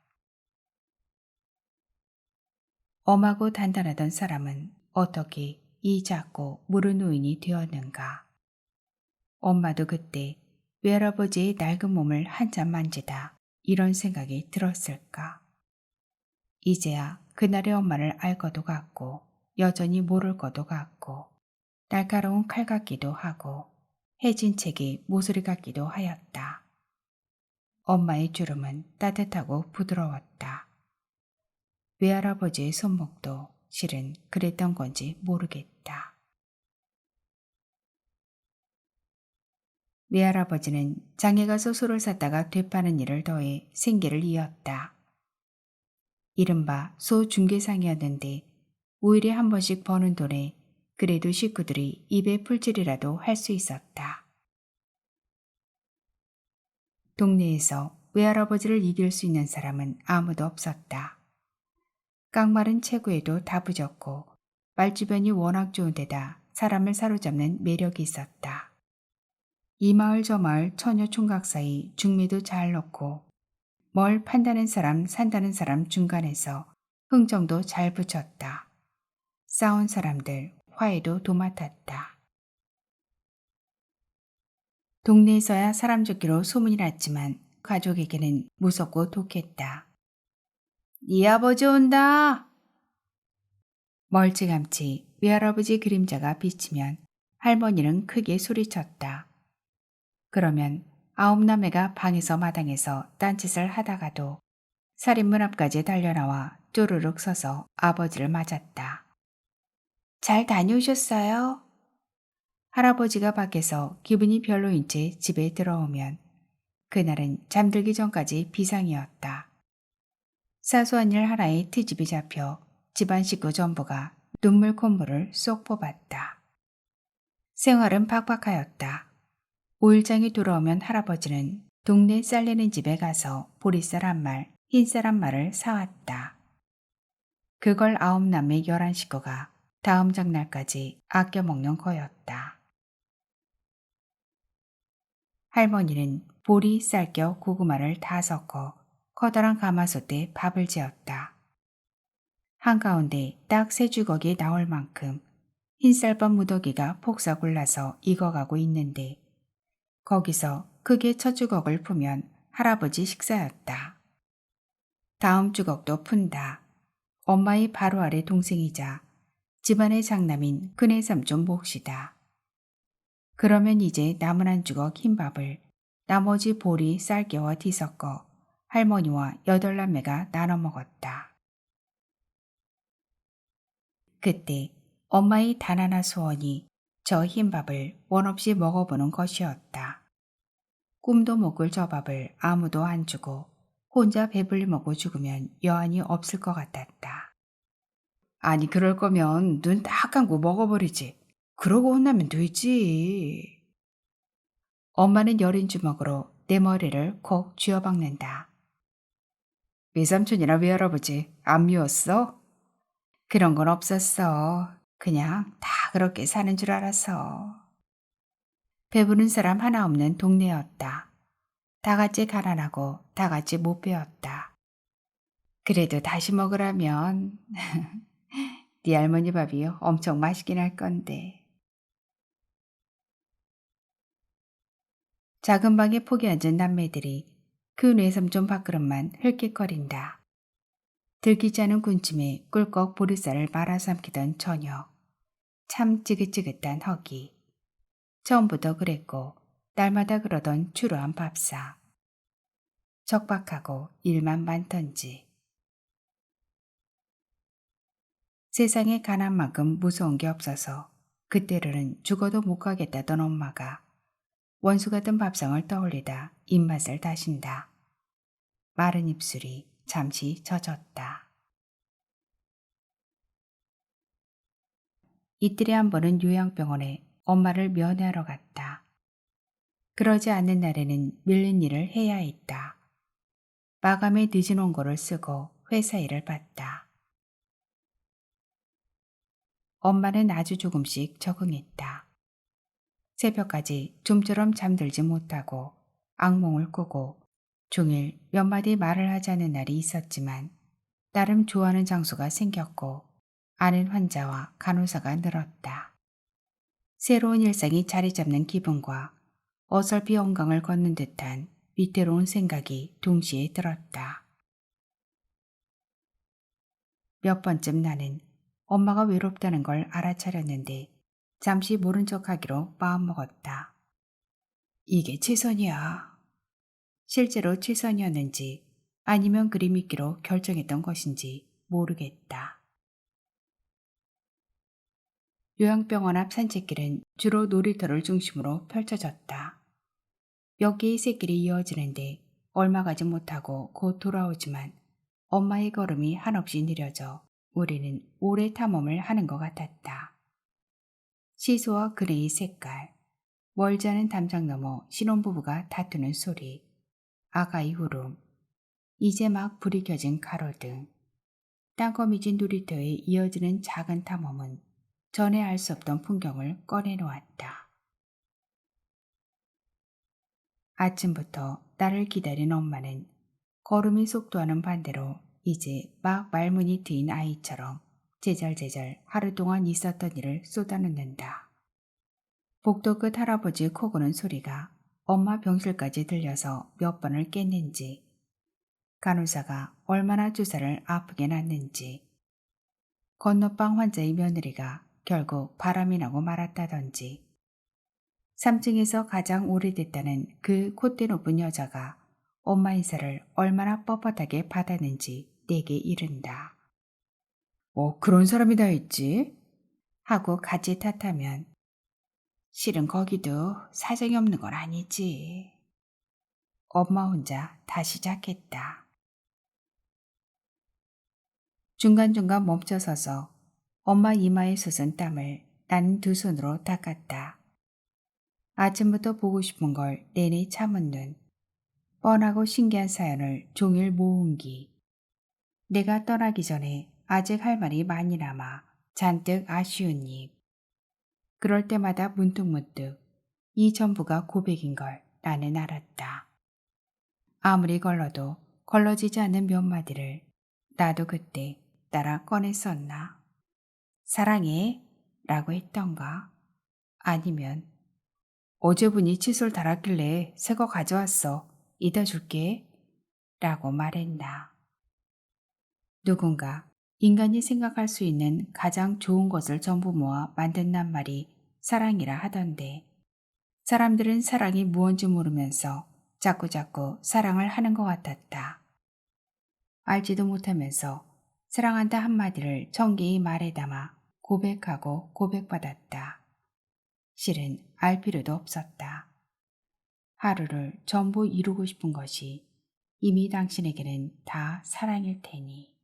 엄하고 단단하던 사람은 어떻게 이 작고 무른 노인이 되었는가. 엄마도 그때 외할아버지의 낡은 몸을 한참 만지다 이런 생각이 들었을까. 이제야 그날의 엄마를 알 것도 같고 여전히 모를 것도 같고 날카로운 칼 같기도 하고 해진 책이 모서리 같기도 하였다. 엄마의 주름은 따뜻하고 부드러웠다. 외할아버지의 손목도 실은 그랬던 건지 모르겠다. 외할아버지는 장에 가서 소를 샀다가 되파는 일을 더해 생계를 이었다. 이른바 소중개상이었는데 5일에 한 번씩 버는 돈에 그래도 식구들이 입에 풀칠이라도 할 수 있었다. 동네에서 외할아버지를 이길 수 있는 사람은 아무도 없었다. 깡마른 체구에도 다부졌고 말주변이 워낙 좋은 데다 사람을 사로잡는 매력이 있었다. 이 마을 저 마을 처녀 총각 사이 중매도 잘 넣고 뭘 판다는 사람 산다는 사람 중간에서 흥정도 잘 붙였다. 싸운 사람들 화해도 도맡았다. 동네에서야 사람 죽기로 소문이 났지만 가족에게는 무섭고 독했다. 네 아버지 온다. 멀찌감치 외할아버지 그림자가 비치면 할머니는 크게 소리쳤다. 그러면 아홉 남매가 방에서 마당에서 딴짓을 하다가도 살인문 앞까지 달려나와 쪼르륵 서서 아버지를 맞았다. 잘 다녀오셨어요? 할아버지가 밖에서 기분이 별로인 채 집에 들어오면 그날은 잠들기 전까지 비상이었다. 사소한 일 하나에 트집이 잡혀 집안 식구 전부가 눈물 콧물을 쏙 뽑았다. 생활은 팍팍하였다. 5일장이 돌아오면 할아버지는 동네 쌀내는 집에 가서 보리쌀 한 말, 흰쌀 한 말을 사왔다. 그걸 아홉 남매 11식구가 다음 장날까지 아껴 먹는 거였다. 할머니는 보리, 쌀겨, 고구마를 다 섞어 커다란 가마솥에 밥을 지었다. 한가운데 딱 세 주걱이 나올 만큼 흰쌀밥 무더기가 폭삭 올라서 익어가고 있는데 거기서 크게 첫 주걱을 푸면 할아버지 식사였다. 다음 주걱도 푼다. 엄마의 바로 아래 동생이자 집안의 장남인 큰애 삼촌 몫이다. 그러면 이제 남은 한 주걱 흰밥을 나머지 보리 쌀겨와 뒤섞어 할머니와 8남매가 나눠 먹었다. 그때 엄마의 단 하나 소원이 저 흰밥을 원 없이 먹어보는 것이었다. 꿈도 못 꿀 저 밥을 아무도 안 주고 혼자 배불리 먹고 죽으면 여한이 없을 것 같았다. 아니 그럴 거면 눈 딱 감고 먹어버리지. 그러고 혼나면 되지. 엄마는 여린 주먹으로 내 머리를 콕 쥐어박는다. 외삼촌이나 외할아버지 안 미웠어? 그런 건 없었어. 그냥 다 그렇게 사는 줄 알아서. 배부른 사람 하나 없는 동네였다. 다 같이 가난하고 다 같이 못 배웠다. 그래도 다시 먹으라면 네 할머니 밥이 엄청 맛있긴 할 건데. 작은 방에 폭이 앉은 남매들이 그 외삼촌 밥그릇만 흘낏거린다. 들키지 않은 군침에 꿀꺽 보리쌀을 말아 삼키던 처녀. 참 찌긋찌긋한 허기. 처음부터 그랬고 날마다 그러던 추루한 밥상. 적박하고 일만 많던지. 세상에 가난만큼 무서운 게 없어서 그때로는 죽어도 못 가겠다던 엄마가 원수 같은 밥상을 떠올리다 입맛을 다신다. 마른 입술이 잠시 젖었다. 이틀에 한 번은 요양병원에 엄마를 면회하러 갔다. 그러지 않는 날에는 밀린 일을 해야 했다. 마감에 늦은 원고를 쓰고 회사 일을 봤다. 엄마는 아주 조금씩 적응했다. 새벽까지 좀처럼 잠들지 못하고 악몽을 꾸고 종일 몇 마디 말을 하지 않는 날이 있었지만 나름 좋아하는 장소가 생겼고 아는 환자와 간호사가 늘었다. 새로운 일상이 자리 잡는 기분과 어설피 영광을 걷는 듯한 위태로운 생각이 동시에 들었다. 몇 번쯤 나는 엄마가 외롭다는 걸 알아차렸는데 잠시 모른 척하기로 마음먹었다. 이게 최선이야. 실제로 최선이었는지 아니면 그림 읽기로 결정했던 것인지 모르겠다. 요양병원 앞 산책길은 주로 놀이터를 중심으로 펼쳐졌다. 몇 개의 새길이 이어지는데 얼마 가지 못하고 곧 돌아오지만 엄마의 걸음이 한없이 느려져 우리는 오래 탐험을 하는 것 같았다. 시소와 그네의 색깔, 멀지 않은 담장 너머 신혼부부가 다투는 소리, 아가의 울음, 이제 막 불이 켜진 가로등, 땅거미진 놀이터에 이어지는 작은 탐험은 전에 알 수 없던 풍경을 꺼내놓았다. 아침부터 나를 기다린 엄마는 걸음의 속도와는 반대로 이제 막 말문이 트인 아이처럼 제잘제잘 하루 동안 있었던 일을 쏟아놓는다. 복도 끝 할아버지 코 고는 소리가 엄마 병실까지 들려서 몇 번을 깼는지, 간호사가 얼마나 주사를 아프게 놨는지, 건너방 환자의 며느리가 결국 바람이 나고 말았다던지, 3층에서 가장 오래됐다는 그 콧대 높은 여자가 엄마 인사를 얼마나 뻣뻣하게 받았는지 내게 이른다. 뭐 그런 사람이 다 있지? 하고 같이 탓하면 실은 거기도 사정이 없는 건 아니지. 엄마 혼자 다시 시작했다. 중간중간 멈춰서서 엄마 이마에 솟은 땀을 나는 두 손으로 닦았다. 아침부터 보고 싶은 걸 내내 참은 눈, 뻔하고 신기한 사연을 종일 모은 기. 내가 떠나기 전에 아직 할 말이 많이 남아 잔뜩 아쉬운 입. 그럴 때마다 문득문득 이 전부가 고백인 걸 나는 알았다. 아무리 걸러도 걸러지지 않는 몇 마디를 나도 그때 따라 꺼냈었나. 사랑해 라고 했던가. 아니면 어제 분이 칫솔 달았길래 새 거 가져왔어. 이따 줄게 라고 말했나. 누군가 인간이 생각할 수 있는 가장 좋은 것을 전부 모아 만든 낱말이 사랑이라 하던데 사람들은 사랑이 무언지 모르면서 자꾸자꾸 사랑을 하는 것 같았다. 알지도 못하면서 사랑한다 한마디를 청개의 말에 담아 고백하고 고백받았다. 실은 알 필요도 없었다. 하루를 전부 이루고 싶은 것이 이미 당신에게는 다 사랑일 테니.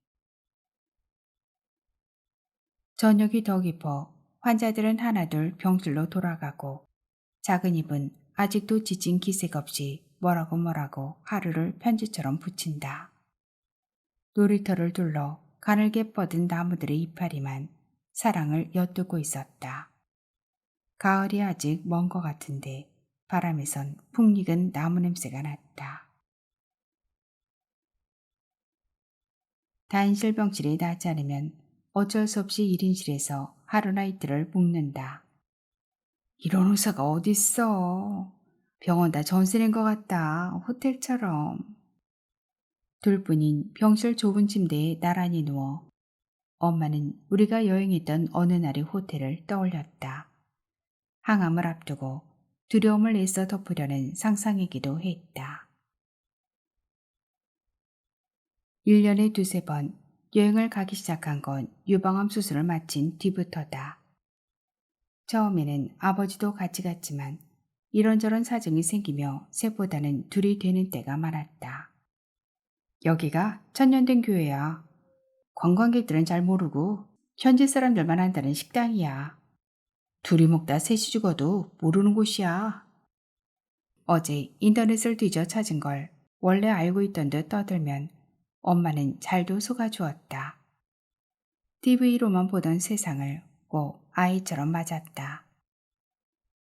저녁이 더 깊어 환자들은 하나둘 병실로 돌아가고 작은 입은 아직도 지친 기색 없이 뭐라고 하루를 편지처럼 붙인다. 놀이터를 둘러 가늘게 뻗은 나무들의 이파리만 사랑을 엿두고 있었다. 가을이 아직 먼 것 같은데 바람에선 풍익은 나무 냄새가 났다. 다인실 병실이 낫지 않으면 어쩔 수 없이 1인실에서 하루나 이틀을 묵는다. 이런 의사가 어딨어. 병원 다 전세 낸 것 같다. 호텔처럼. 둘뿐인 병실 좁은 침대에 나란히 누워 엄마는 우리가 여행했던 어느 날의 호텔을 떠올렸다. 항암을 앞두고 두려움을 애써 덮으려는 상상이기도 했다. 1년에 두세 번 여행을 가기 시작한 건 유방암 수술을 마친 뒤부터다. 처음에는 아버지도 같이 갔지만 이런저런 사정이 생기며 셋보다는 둘이 되는 때가 많았다. 여기가 천년된 교회야. 관광객들은 잘 모르고 현지 사람들만 한다는 식당이야. 둘이 먹다 셋이 죽어도 모르는 곳이야. 어제 인터넷을 뒤져 찾은 걸 원래 알고 있던 듯 떠들면 엄마는 잘도 속아주었다. TV로만 보던 세상을 꼭 아이처럼 맞았다.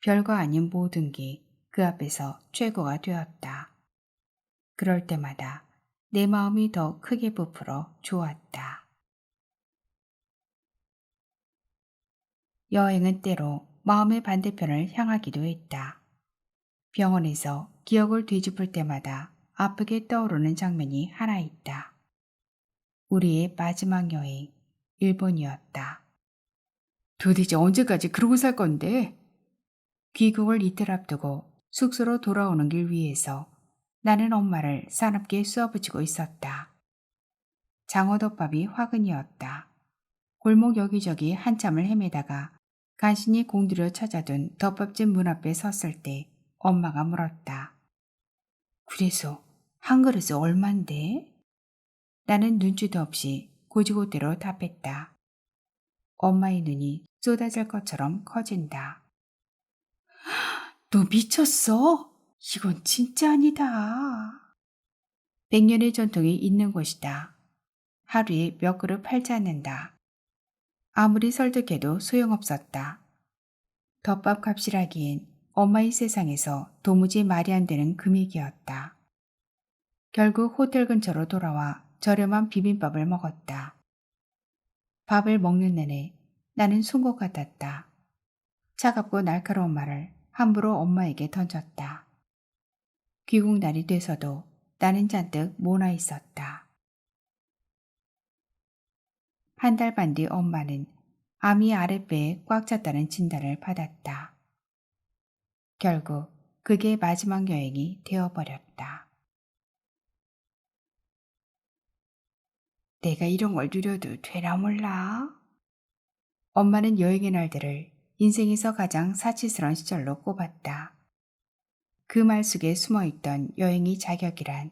별거 아닌 모든 게 그 앞에서 최고가 되었다. 그럴 때마다 내 마음이 더 크게 부풀어 좋았다. 여행은 때로 마음의 반대편을 향하기도 했다. 병원에서 기억을 되짚을 때마다 아프게 떠오르는 장면이 하나 있다. 우리의 마지막 여행, 일본이었다. 도대체 언제까지 그러고 살 건데? 귀국을 이틀 앞두고 숙소로 돌아오는 길 위에서 나는 엄마를 사납게 쏘아붙이고 있었다. 장어덮밥이 화근이었다. 골목 여기저기 한참을 헤매다가 간신히 공들여 찾아둔 덮밥집 문 앞에 섰을 때 엄마가 물었다. 그래서 한 그릇에 얼만데? 나는 눈치도 없이 고지고대로 답했다. 엄마의 눈이 쏟아질 것처럼 커진다. 너 미쳤어? 이건 진짜 아니다. 100년의 전통이 있는 곳이다. 하루에 몇 그릇 팔지 않는다. 아무리 설득해도 소용없었다. 덮밥 값이라기엔 엄마의 세상에서 도무지 말이 안 되는 금액이었다. 결국 호텔 근처로 돌아와 저렴한 비빔밥을 먹었다. 밥을 먹는 내내 나는 송곳 같았다. 차갑고 날카로운 말을 함부로 엄마에게 던졌다. 귀국 날이 돼서도 나는 잔뜩 모나 있었다. 한 달 반 뒤 엄마는 암이 아랫배에 꽉 찼다는 진단을 받았다. 결국 그게 마지막 여행이 되어버렸다. 내가 이런 걸 누려도 되나 몰라? 엄마는 여행의 날들을 인생에서 가장 사치스러운 시절로 꼽았다. 그 말 속에 숨어있던 여행이 자격이란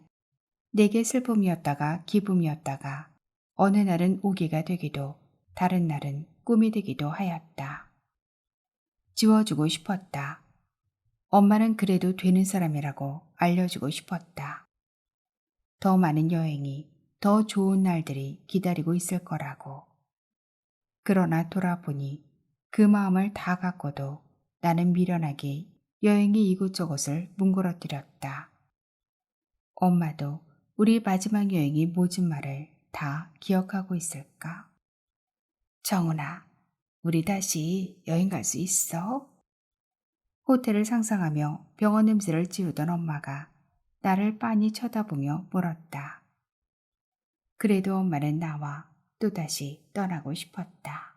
내게 슬픔이었다가 기쁨이었다가 어느 날은 오기가 되기도 다른 날은 꿈이 되기도 하였다. 지워주고 싶었다. 엄마는 그래도 되는 사람이라고 알려주고 싶었다. 더 많은 여행이 더 좋은 날들이 기다리고 있을 거라고. 그러나 돌아보니 그 마음을 다 갖고도 나는 미련하게 여행이 이곳저곳을 뭉그러뜨렸다. 엄마도 우리 마지막 여행이 모진 말을 다 기억하고 있을까? 정훈아, 우리 다시 여행 갈 수 있어? 호텔을 상상하며 병원 냄새를 지우던 엄마가 나를 빤히 쳐다보며 물었다. 그래도 엄마는 나와 또다시 떠나고 싶었다.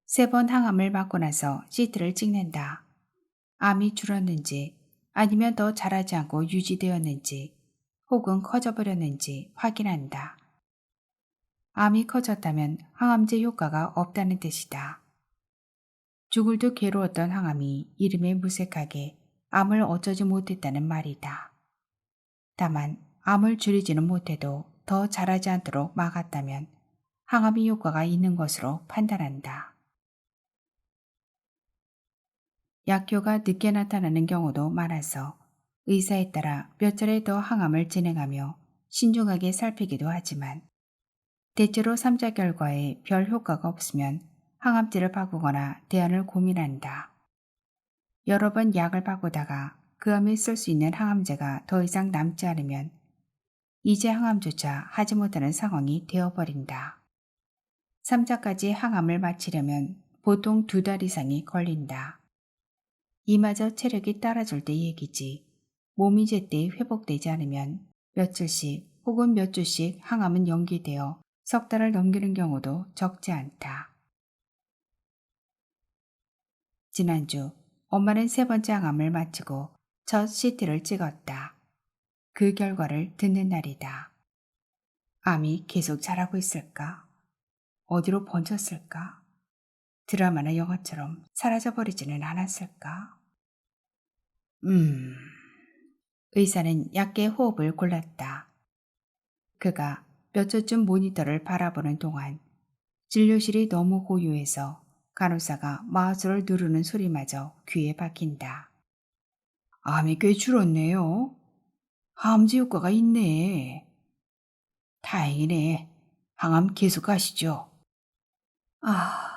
3번 항암을 맞고 나서 CT를 찍는다. 암이 줄었는지 아니면 더 자라지 않고 유지되었는지 혹은 커져버렸는지 확인한다. 암이 커졌다면 항암제 효과가 없다는 뜻이다. 죽을 듯 괴로웠던 항암이 이름에 무색하게 암을 어쩌지 못했다는 말이다. 다만 암을 줄이지는 못해도 더 자라지 않도록 막았다면 항암이 효과가 있는 것으로 판단한다. 약효가 늦게 나타나는 경우도 많아서 의사에 따라 몇 차례 더 항암을 진행하며 신중하게 살피기도 하지만 대체로 3자 결과에 별 효과가 없으면 항암제를 바꾸거나 대안을 고민한다. 여러 번 약을 바꾸다가 그 암에 쓸 수 있는 항암제가 더 이상 남지 않으면 이제 항암조차 하지 못하는 상황이 되어버린다. 3자까지 항암을 마치려면 보통 2달 이상이 걸린다. 이마저 체력이 따라줄 때 얘기지. 몸이 제때 회복되지 않으면 며칠씩 혹은 몇 주씩 항암은 연기되어 석 달을 넘기는 경우도 적지 않다. 지난주 엄마는 3번째 항암을 마치고 첫 CT를 찍었다. 그 결과를 듣는 날이다. 암이 계속 자라고 있을까? 어디로 번졌을까? 드라마나 영화처럼 사라져버리지는 않았을까? 의사는 얕게 호흡을 골랐다. 그가 몇 초쯤 모니터를 바라보는 동안 진료실이 너무 고요해서 간호사가 마우스를 누르는 소리마저 귀에 박힌다. 암이 꽤 줄었네요. 항암제 효과가 있네. 다행이네. 항암 계속 하시죠. 아,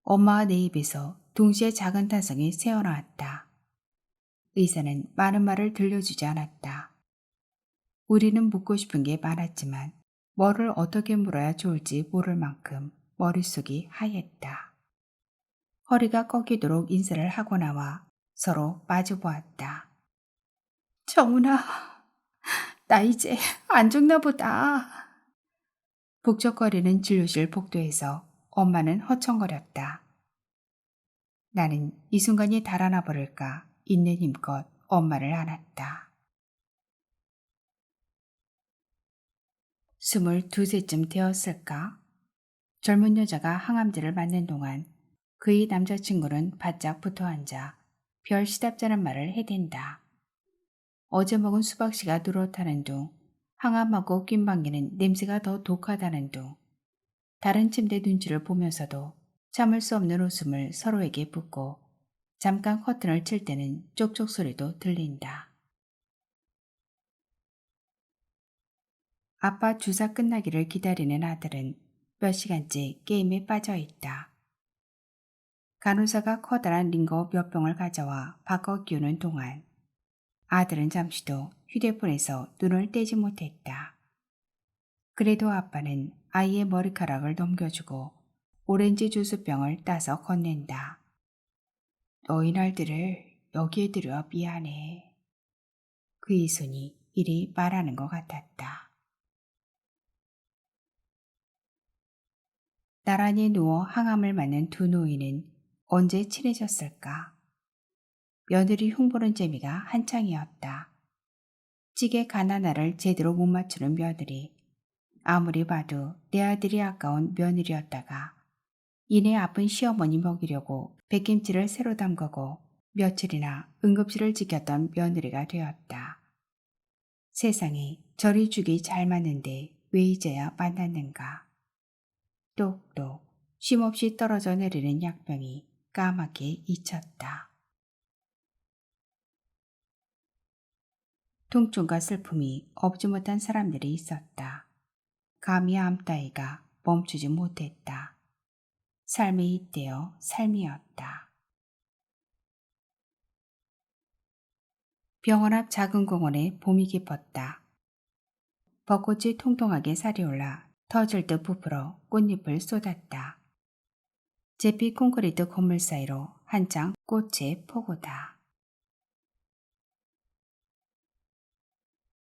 엄마와 내 입에서 동시에 작은 탄성이 새어나왔다. 의사는 많은 말을 들려주지 않았다. 우리는 묻고 싶은 게 많았지만 뭐를 어떻게 물어야 좋을지 모를 만큼 머릿속이 하였다. 허리가 꺾이도록 인사를 하고 나와 서로 마주보았다. 정훈아, 나 이제 안 죽나 보다. 북적거리는 진료실 복도에서 엄마는 허청거렸다. 나는 이 순간이 달아나 버릴까 있는 힘껏 엄마를 안았다. 22세쯤 되었을까? 젊은 여자가 항암제를 맞는 동안 그의 남자친구는 바짝 붙어앉아 별 시답잖은 말을 해댄다. 어제 먹은 수박씨가 누렇다는 둥, 항암하고 낀방귀는 냄새가 더 독하다는 둥, 다른 침대 눈치를 보면서도 참을 수 없는 웃음을 서로에게 붓고 잠깐 커튼을 칠 때는 쪽쪽 소리도 들린다. 아빠 주사 끝나기를 기다리는 아들은 몇 시간째 게임에 빠져 있다. 간호사가 커다란 링거 몇 병을 가져와 바꿔 끼우는 동안 아들은 잠시도 휴대폰에서 눈을 떼지 못했다. 그래도 아빠는 아이의 머리카락을 넘겨주고 오렌지 주스병을 따서 건넨다. 너희 날들을 여기에 들여 미안해. 그의 손이 이리 말하는 것 같았다. 나란히 누워 항암을 맞는 두 노인은 언제 친해졌을까? 며느리 흉보는 재미가 한창이었다. 찌개 간 하나를 제대로 못 맞추는 며느리. 아무리 봐도 내 아들이 아까운 며느리였다가 이내 아픈 시어머니 먹이려고 백김치를 새로 담그고 며칠이나 응급실을 지켰던 며느리가 되었다. 세상에 저리 죽이 잘 맞는데 왜 이제야 만났는가. 똑똑 쉼없이 떨어져 내리는 약병이 까맣게 잊혔다. 통증과 슬픔이 없지 못한 사람들이 있었다. 감히 암 따위가 멈추지 못했다. 삶이 잇대어 삶이었다. 병원 앞 작은 공원에 봄이 깊었다. 벚꽃이 통통하게 살이올라 터질 듯 부풀어 꽃잎을 쏟았다. 제피 콘크리트 건물 사이로 한창 꽃의 폭우다.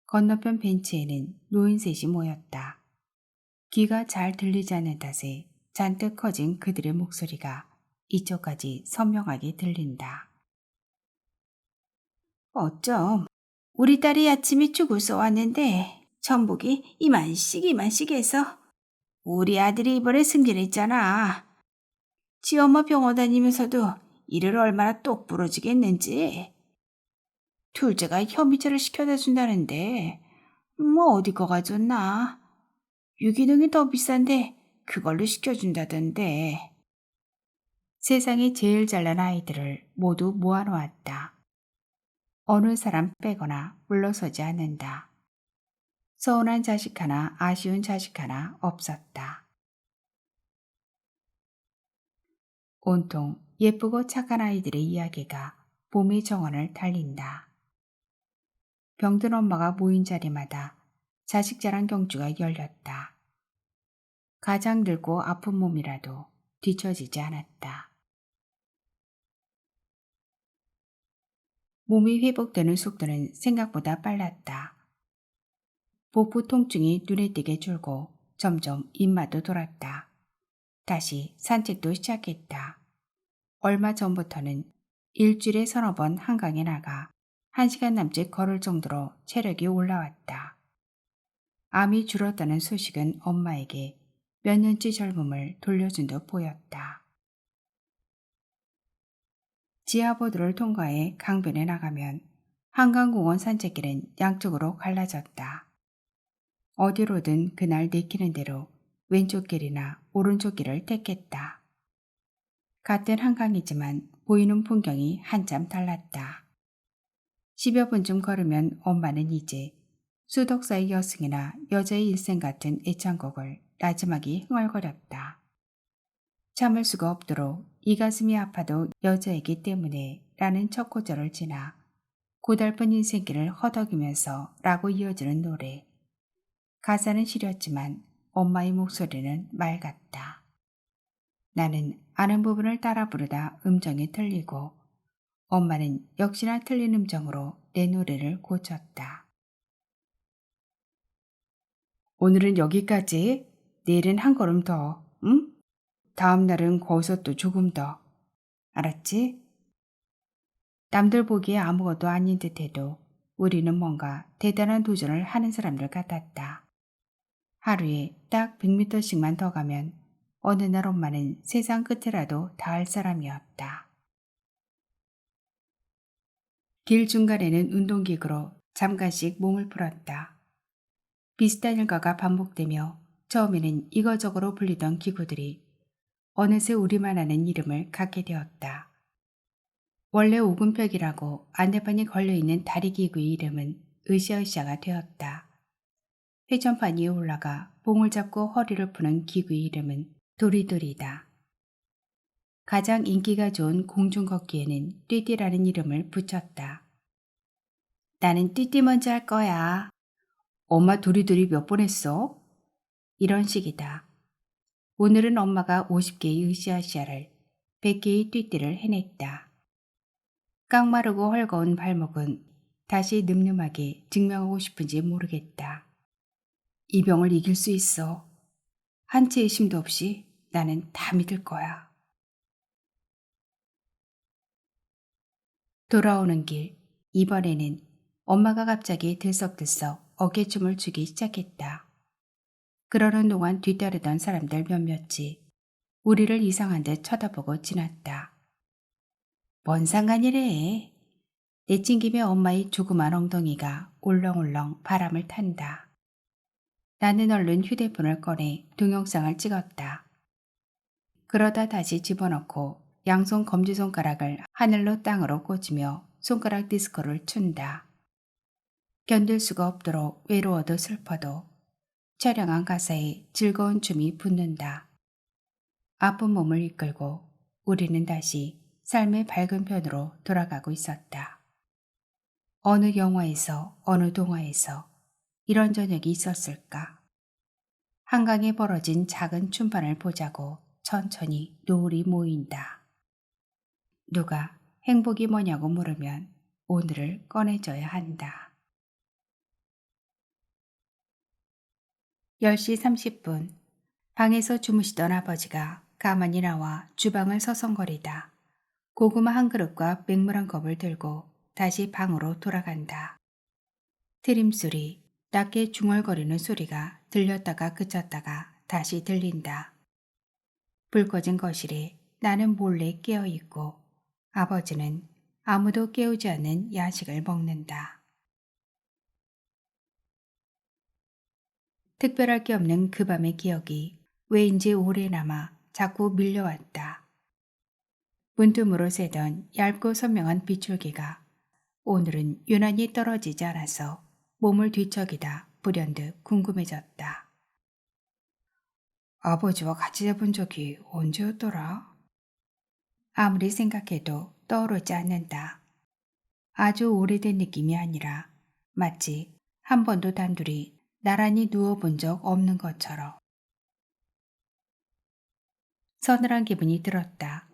건너편 벤치에는 노인 셋이 모였다. 귀가 잘 들리지 않는 탓에 잔뜩 커진 그들의 목소리가 이쪽까지 선명하게 들린다. 어쩜 우리 딸이 아침에 죽어서 왔는데 전복이 이만씩 해서 우리 아들이 이번에 승진했잖아. 지 엄마 병원 다니면서도 일을 얼마나 똑부러지겠는지. 둘째가 현미차를 시켜다 준다는데 뭐 어디 거가 좋나. 유기농이 더 비싼데 그걸로 시켜준다던데. 세상에 제일 잘난 아이들을 모두 모아놓았다. 어느 사람 빼거나 물러서지 않는다. 서운한 자식 하나, 아쉬운 자식 하나 없었다. 온통 예쁘고 착한 아이들의 이야기가 봄의 정원을 달린다. 병든 엄마가 모인 자리마다 자식 자랑 경주가 열렸다. 가장 늙고 아픈 몸이라도 뒤처지지 않았다. 몸이 회복되는 속도는 생각보다 빨랐다. 복부 통증이 눈에 띄게 줄고 점점 입맛도 돌았다. 다시 산책도 시작했다. 얼마 전부터는 일주일에 서너 번 한강에 나가 1시간 남짓 걸을 정도로 체력이 올라왔다. 암이 줄었다는 소식은 엄마에게 몇 년째 젊음을 돌려준 듯 보였다. 지하보도를 통과해 강변에 나가면 한강공원 산책길은 양쪽으로 갈라졌다. 어디로든 그날 내키는 대로 왼쪽 길이나 오른쪽 길을 택했다. 같은 한강이지만 보이는 풍경이 한참 달랐다. 10여 분쯤 걸으면 엄마는 이제 수덕사의 여승이나 여자의 일생 같은 애창곡을 나지막이 흥얼거렸다. 참을 수가 없도록 이 가슴이 아파도 여자이기 때문에 라는 첫 구절을 지나 고달픈 인생길을 허덕이면서 라고 이어지는 노래. 가사는 시렸지만 엄마의 목소리는 맑았다. 나는 아는 부분을 따라 부르다 음정이 틀리고 엄마는 역시나 틀린 음정으로 내 노래를 고쳤다. 오늘은 여기까지. 내일은 한 걸음 더. 응? 다음 날은 거기서 또 조금 더. 알았지? 남들 보기에 아무것도 아닌 듯해도 우리는 뭔가 대단한 도전을 하는 사람들 같았다. 하루에 딱 100m씩만 더 가면 어느 날 엄마는 세상 끝이라도 닿을 사람이었다. 길 중간에는 운동기구로 잠깐씩 몸을 풀었다. 비슷한 일과가 반복되며 처음에는 이거저거로 불리던 기구들이 어느새 우리만 아는 이름을 갖게 되었다. 원래 오금벽이라고 안내판이 걸려있는 다리기구의 이름은 으쌰으쌰가 되었다. 회전판 위에 올라가 봉을 잡고 허리를 푸는 기구의 이름은 도리도리다. 가장 인기가 좋은 공중걷기에는 띠띠라는 이름을 붙였다. 나는 띠띠 먼저 할 거야. 엄마 도리도리 몇 번 했어? 이런 식이다. 오늘은 엄마가 50개의 으쌰으쌰를 100개의 띠띠를 해냈다. 깡마르고 헐거운 발목은 다시 늠름하게 증명하고 싶은지 모르겠다. 이 병을 이길 수 있어. 한 채의 심도 없이 나는 다 믿을 거야. 돌아오는 길, 이번에는 엄마가 갑자기 들썩들썩 어깨춤을 추기 시작했다. 그러는 동안 뒤따르던 사람들 몇몇이 우리를 이상한 듯 쳐다보고 지났다. 뭔 상관이래. 내친김에 엄마의 조그만 엉덩이가 울렁울렁 바람을 탄다. 나는 얼른 휴대폰을 꺼내 동영상을 찍었다. 그러다 다시 집어넣고 양손 검지손가락을 하늘로 땅으로 꽂으며 손가락 디스코를 춘다. 견딜 수가 없도록 외로워도 슬퍼도 처량한 가사에 즐거운 춤이 붙는다. 아픈 몸을 이끌고 우리는 다시 삶의 밝은 편으로 돌아가고 있었다. 어느 영화에서 어느 동화에서 이런 저녁이 있었을까? 한강에 벌어진 작은 춤판을 보자고 천천히 노을이 모인다. 누가 행복이 뭐냐고 물으면 오늘을 꺼내줘야 한다. 10시 30분 방에서 주무시던 아버지가 가만히 나와 주방을 서성거리다 고구마 한 그릇과 맹물 한 컵을 들고 다시 방으로 돌아간다. 트림 소리, 낮게 중얼거리는 소리가 들렸다가 그쳤다가 다시 들린다. 불 꺼진 거실에 나는 몰래 깨어있고 아버지는 아무도 깨우지 않는 야식을 먹는다. 특별할 게 없는 그 밤의 기억이 왜인지 오래 남아 자꾸 밀려왔다. 문틈으로 새던 얇고 선명한 빗줄기가 오늘은 유난히 떨어지지 않아서 몸을 뒤척이다 불현듯 궁금해졌다. 아버지와 같이 자본 적이 언제였더라? 아무리 생각해도 떠오르지 않는다. 아주 오래된 느낌이 아니라 마치 한 번도 단둘이 나란히 누워본 적 없는 것처럼 서늘한 기분이 들었다.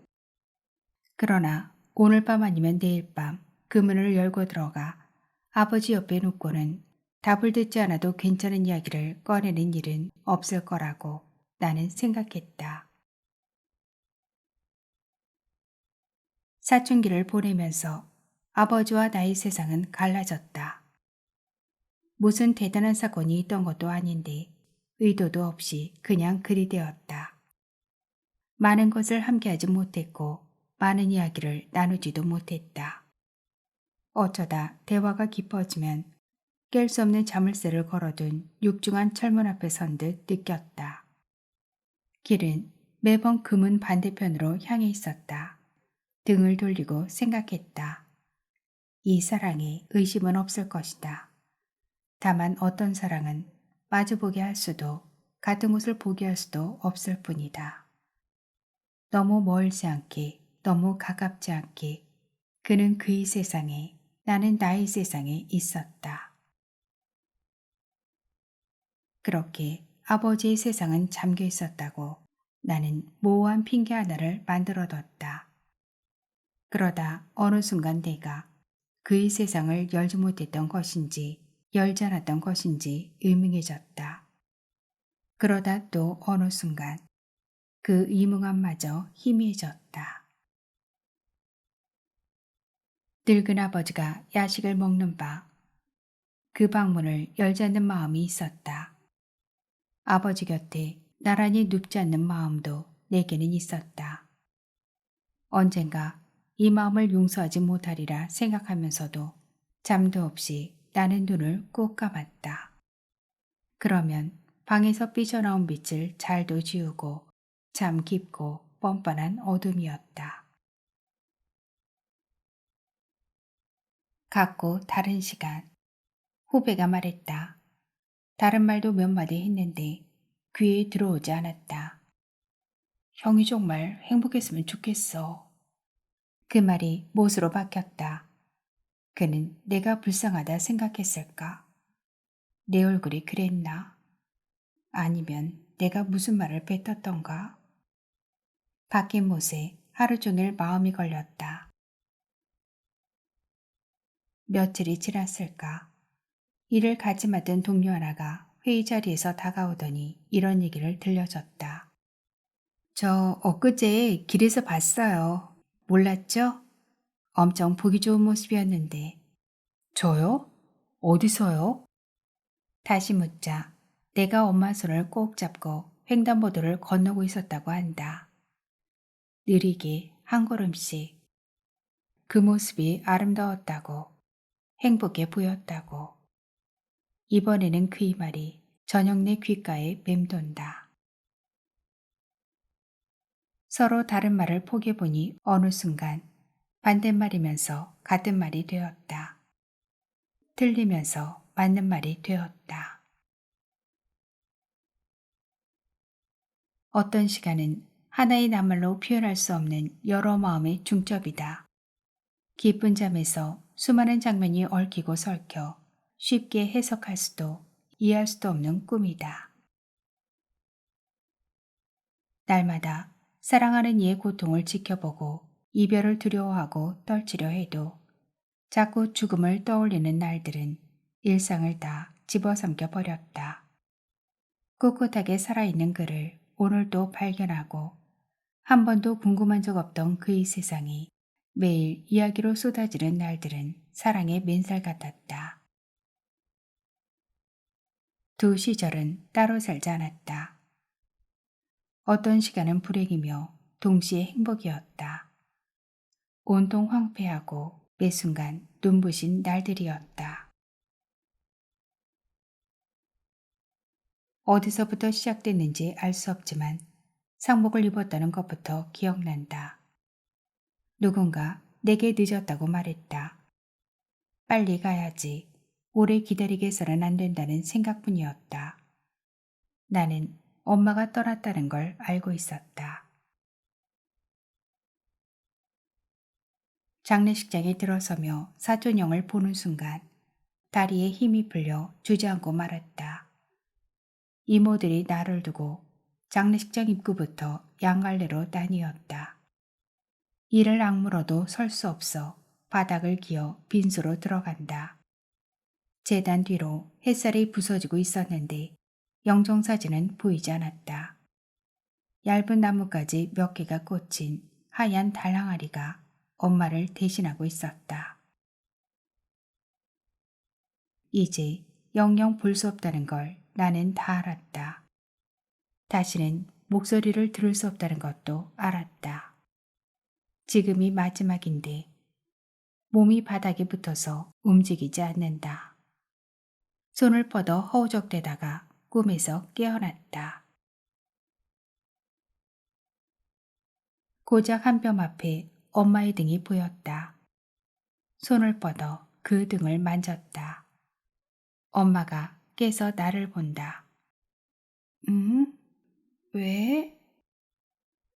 그러나 오늘 밤 아니면 내일 밤 그 문을 열고 들어가 아버지 옆에 눕고는 답을 듣지 않아도 괜찮은 이야기를 꺼내는 일은 없을 거라고 나는 생각했다. 사춘기를 보내면서 아버지와 나의 세상은 갈라졌다. 무슨 대단한 사건이 있던 것도 아닌데 의도도 없이 그냥 그리 되었다. 많은 것을 함께하지 못했고 많은 이야기를 나누지도 못했다. 어쩌다 대화가 깊어지면 깰 수 없는 자물쇠를 걸어둔 육중한 철문 앞에 선 듯 느꼈다. 길은 매번 금은 반대편으로 향해 있었다. 등을 돌리고 생각했다. 이 사랑에 의심은 없을 것이다. 다만 어떤 사랑은 마주보게 할 수도 같은 곳을 보게 할 수도 없을 뿐이다. 너무 멀지 않게, 너무 가깝지 않게 그는 그의 세상에, 나는 나의 세상에 있었다. 그렇게 아버지의 세상은 잠겨 있었다고 나는 모호한 핑계 하나를 만들어뒀다. 그러다 어느 순간 내가 그의 세상을 열지 못했던 것인지 열지 않았던 것인지 의문해졌다. 그러다 또 어느 순간 그 의문함마저 희미해졌다. 늙은 아버지가 야식을 먹는 바, 그 방문을 열지 않는 마음이 있었다. 아버지 곁에 나란히 눕지 않는 마음도 내게는 있었다. 언젠가 이 마음을 용서하지 못하리라 생각하면서도 잠도 없이 나는 눈을 꼭 감았다. 그러면 방에서 삐져나온 빛을 잘도 지우고 참 깊고 뻔뻔한 어둠이었다. 같고 다른 시간, 후배가 말했다. 다른 말도 몇 마디 했는데 귀에 들어오지 않았다. 형이 정말 행복했으면 좋겠어. 그 말이 못으로 바뀌었다. 그는 내가 불쌍하다 생각했을까? 내 얼굴이 그랬나? 아니면 내가 무슨 말을 뱉었던가? 바뀐 못에 하루 종일 마음이 걸렸다. 며칠이 지났을까? 일을 같이 맡은 동료 하나가 회의 자리에서 다가오더니 이런 얘기를 들려줬다. 저 엊그제 길에서 봤어요. 몰랐죠? 엄청 보기 좋은 모습이었는데. 저요? 어디서요? 다시 묻자 내가 엄마 손을 꼭 잡고 횡단보도를 건너고 있었다고 한다. 느리게 한 걸음씩. 그 모습이 아름다웠다고, 행복해 보였다고. 이번에는 그의 말이 저녁 내 귓가에 맴돈다. 서로 다른 말을 포기해보니 어느 순간 반대말이면서 같은 말이 되었다. 틀리면서 맞는 말이 되었다. 어떤 시간은 하나의 낱말로 표현할 수 없는 여러 마음의 중첩이다. 깊은 잠에서 수많은 장면이 얽히고 설켜 쉽게 해석할 수도 이해할 수도 없는 꿈이다. 날마다 사랑하는 이의 고통을 지켜보고 이별을 두려워하고 떨치려 해도 자꾸 죽음을 떠올리는 날들은 일상을 다 집어삼켜 버렸다. 꿋꿋하게 살아있는 그를 오늘도 발견하고 한 번도 궁금한 적 없던 그의 세상이 매일 이야기로 쏟아지는 날들은 사랑의 맨살 같았다. 두 시절은 따로 살지 않았다. 어떤 시간은 불행이며 동시에 행복이었다. 온통 황폐하고 매 순간 눈부신 날들이었다. 어디서부터 시작됐는지 알 수 없지만 상복을 입었다는 것부터 기억난다. 누군가 내게 늦었다고 말했다. 빨리 가야지. 오래 기다리게 해서는 안 된다는 생각뿐이었다. 나는 엄마가 떠났다는 걸 알고 있었다. 장례식장에 들어서며 사촌형을 보는 순간 다리에 힘이 풀려 주저앉고 말았다. 이모들이 나를 두고 장례식장 입구부터 양갈래로 나뉘었다. 이를 악물어도 설 수 없어 바닥을 기어 빈소로 들어간다. 재단 뒤로 햇살이 부서지고 있었는데 영정사진은 보이지 않았다. 얇은 나뭇가지 몇 개가 꽂힌 하얀 달랑아리가 엄마를 대신하고 있었다. 이제 영영 볼 수 없다는 걸 나는 다 알았다. 다시는 목소리를 들을 수 없다는 것도 알았다. 지금이 마지막인데 몸이 바닥에 붙어서 움직이지 않는다. 손을 뻗어 허우적대다가 꿈에서 깨어났다. 고작 한 뼘 앞에 엄마의 등이 보였다. 손을 뻗어 그 등을 만졌다. 엄마가 깨서 나를 본다. 응? 왜?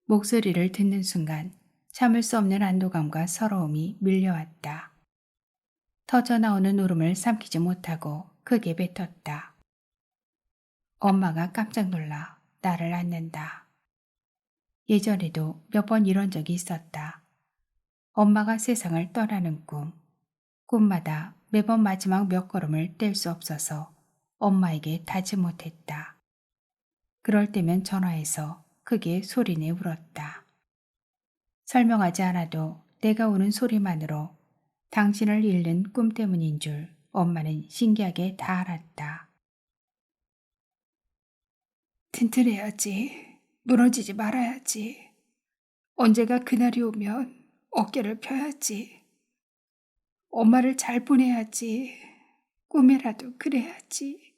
목소리를 듣는 순간 참을 수 없는 안도감과 서러움이 밀려왔다. 터져나오는 울음을 삼키지 못하고 크게 뱉었다. 엄마가 깜짝 놀라 나를 안는다. 예전에도 몇 번 이런 적이 있었다. 엄마가 세상을 떠나는 꿈. 꿈마다 매번 마지막 몇 걸음을 뗄 수 없어서 엄마에게 닿지 못했다. 그럴 때면 전화해서 크게 소리내 울었다. 설명하지 않아도 내가 우는 소리만으로 당신을 잃는 꿈 때문인 줄 엄마는 신기하게 다 알았다. 튼튼해야지. 무너지지 말아야지. 언제가 그날이 오면 어깨를 펴야지. 엄마를 잘 보내야지. 꿈이라도 그래야지.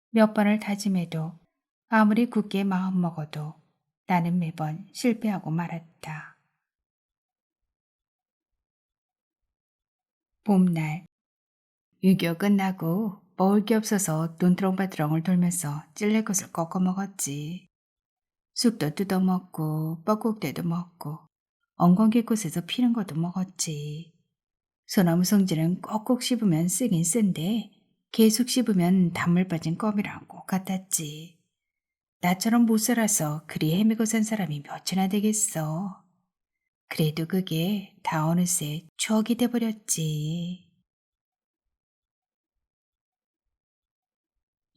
몇 번을 다짐해도 아무리 굳게 마음먹어도 나는 매번 실패하고 말았다. 봄날, 유교 끝나고 먹을 게 없어서 논두렁밭두렁을 돌면서 찔레꽃을 꺾어 먹었지. 쑥도 뜯어먹고 뻐꾹대도 먹고 엉겅퀴꽃에서 피는 것도 먹었지. 소나무 성질은 꼭꼭 씹으면 쓰긴 쓴데 계속 씹으면 단물 빠진 껌이랑 꼭 같았지. 나처럼 못 살아서 그리 헤매고 산 사람이 몇이나 되겠어. 그래도 그게 다 어느새 추억이 돼버렸지.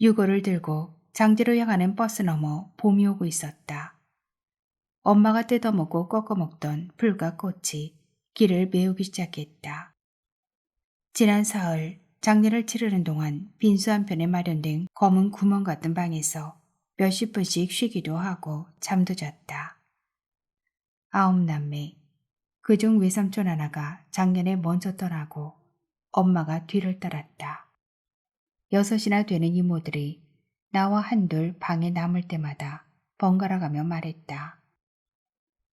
유골을 들고 장지로 향하는 버스 너머 봄이 오고 있었다. 엄마가 뜯어먹고 꺾어먹던 풀과 꽃이 길을 메우기 시작했다. 지난 사흘 장례를 치르는 동안 빈수 한편에 마련된 검은 구멍 같은 방에서 몇십 분씩 쉬기도 하고 잠도 잤다. 9남매, 그중 외삼촌 하나가 작년에 먼저 떠나고 엄마가 뒤를 따랐다. 6이나 되는 이모들이 나와 한둘 방에 남을 때마다 번갈아가며 말했다.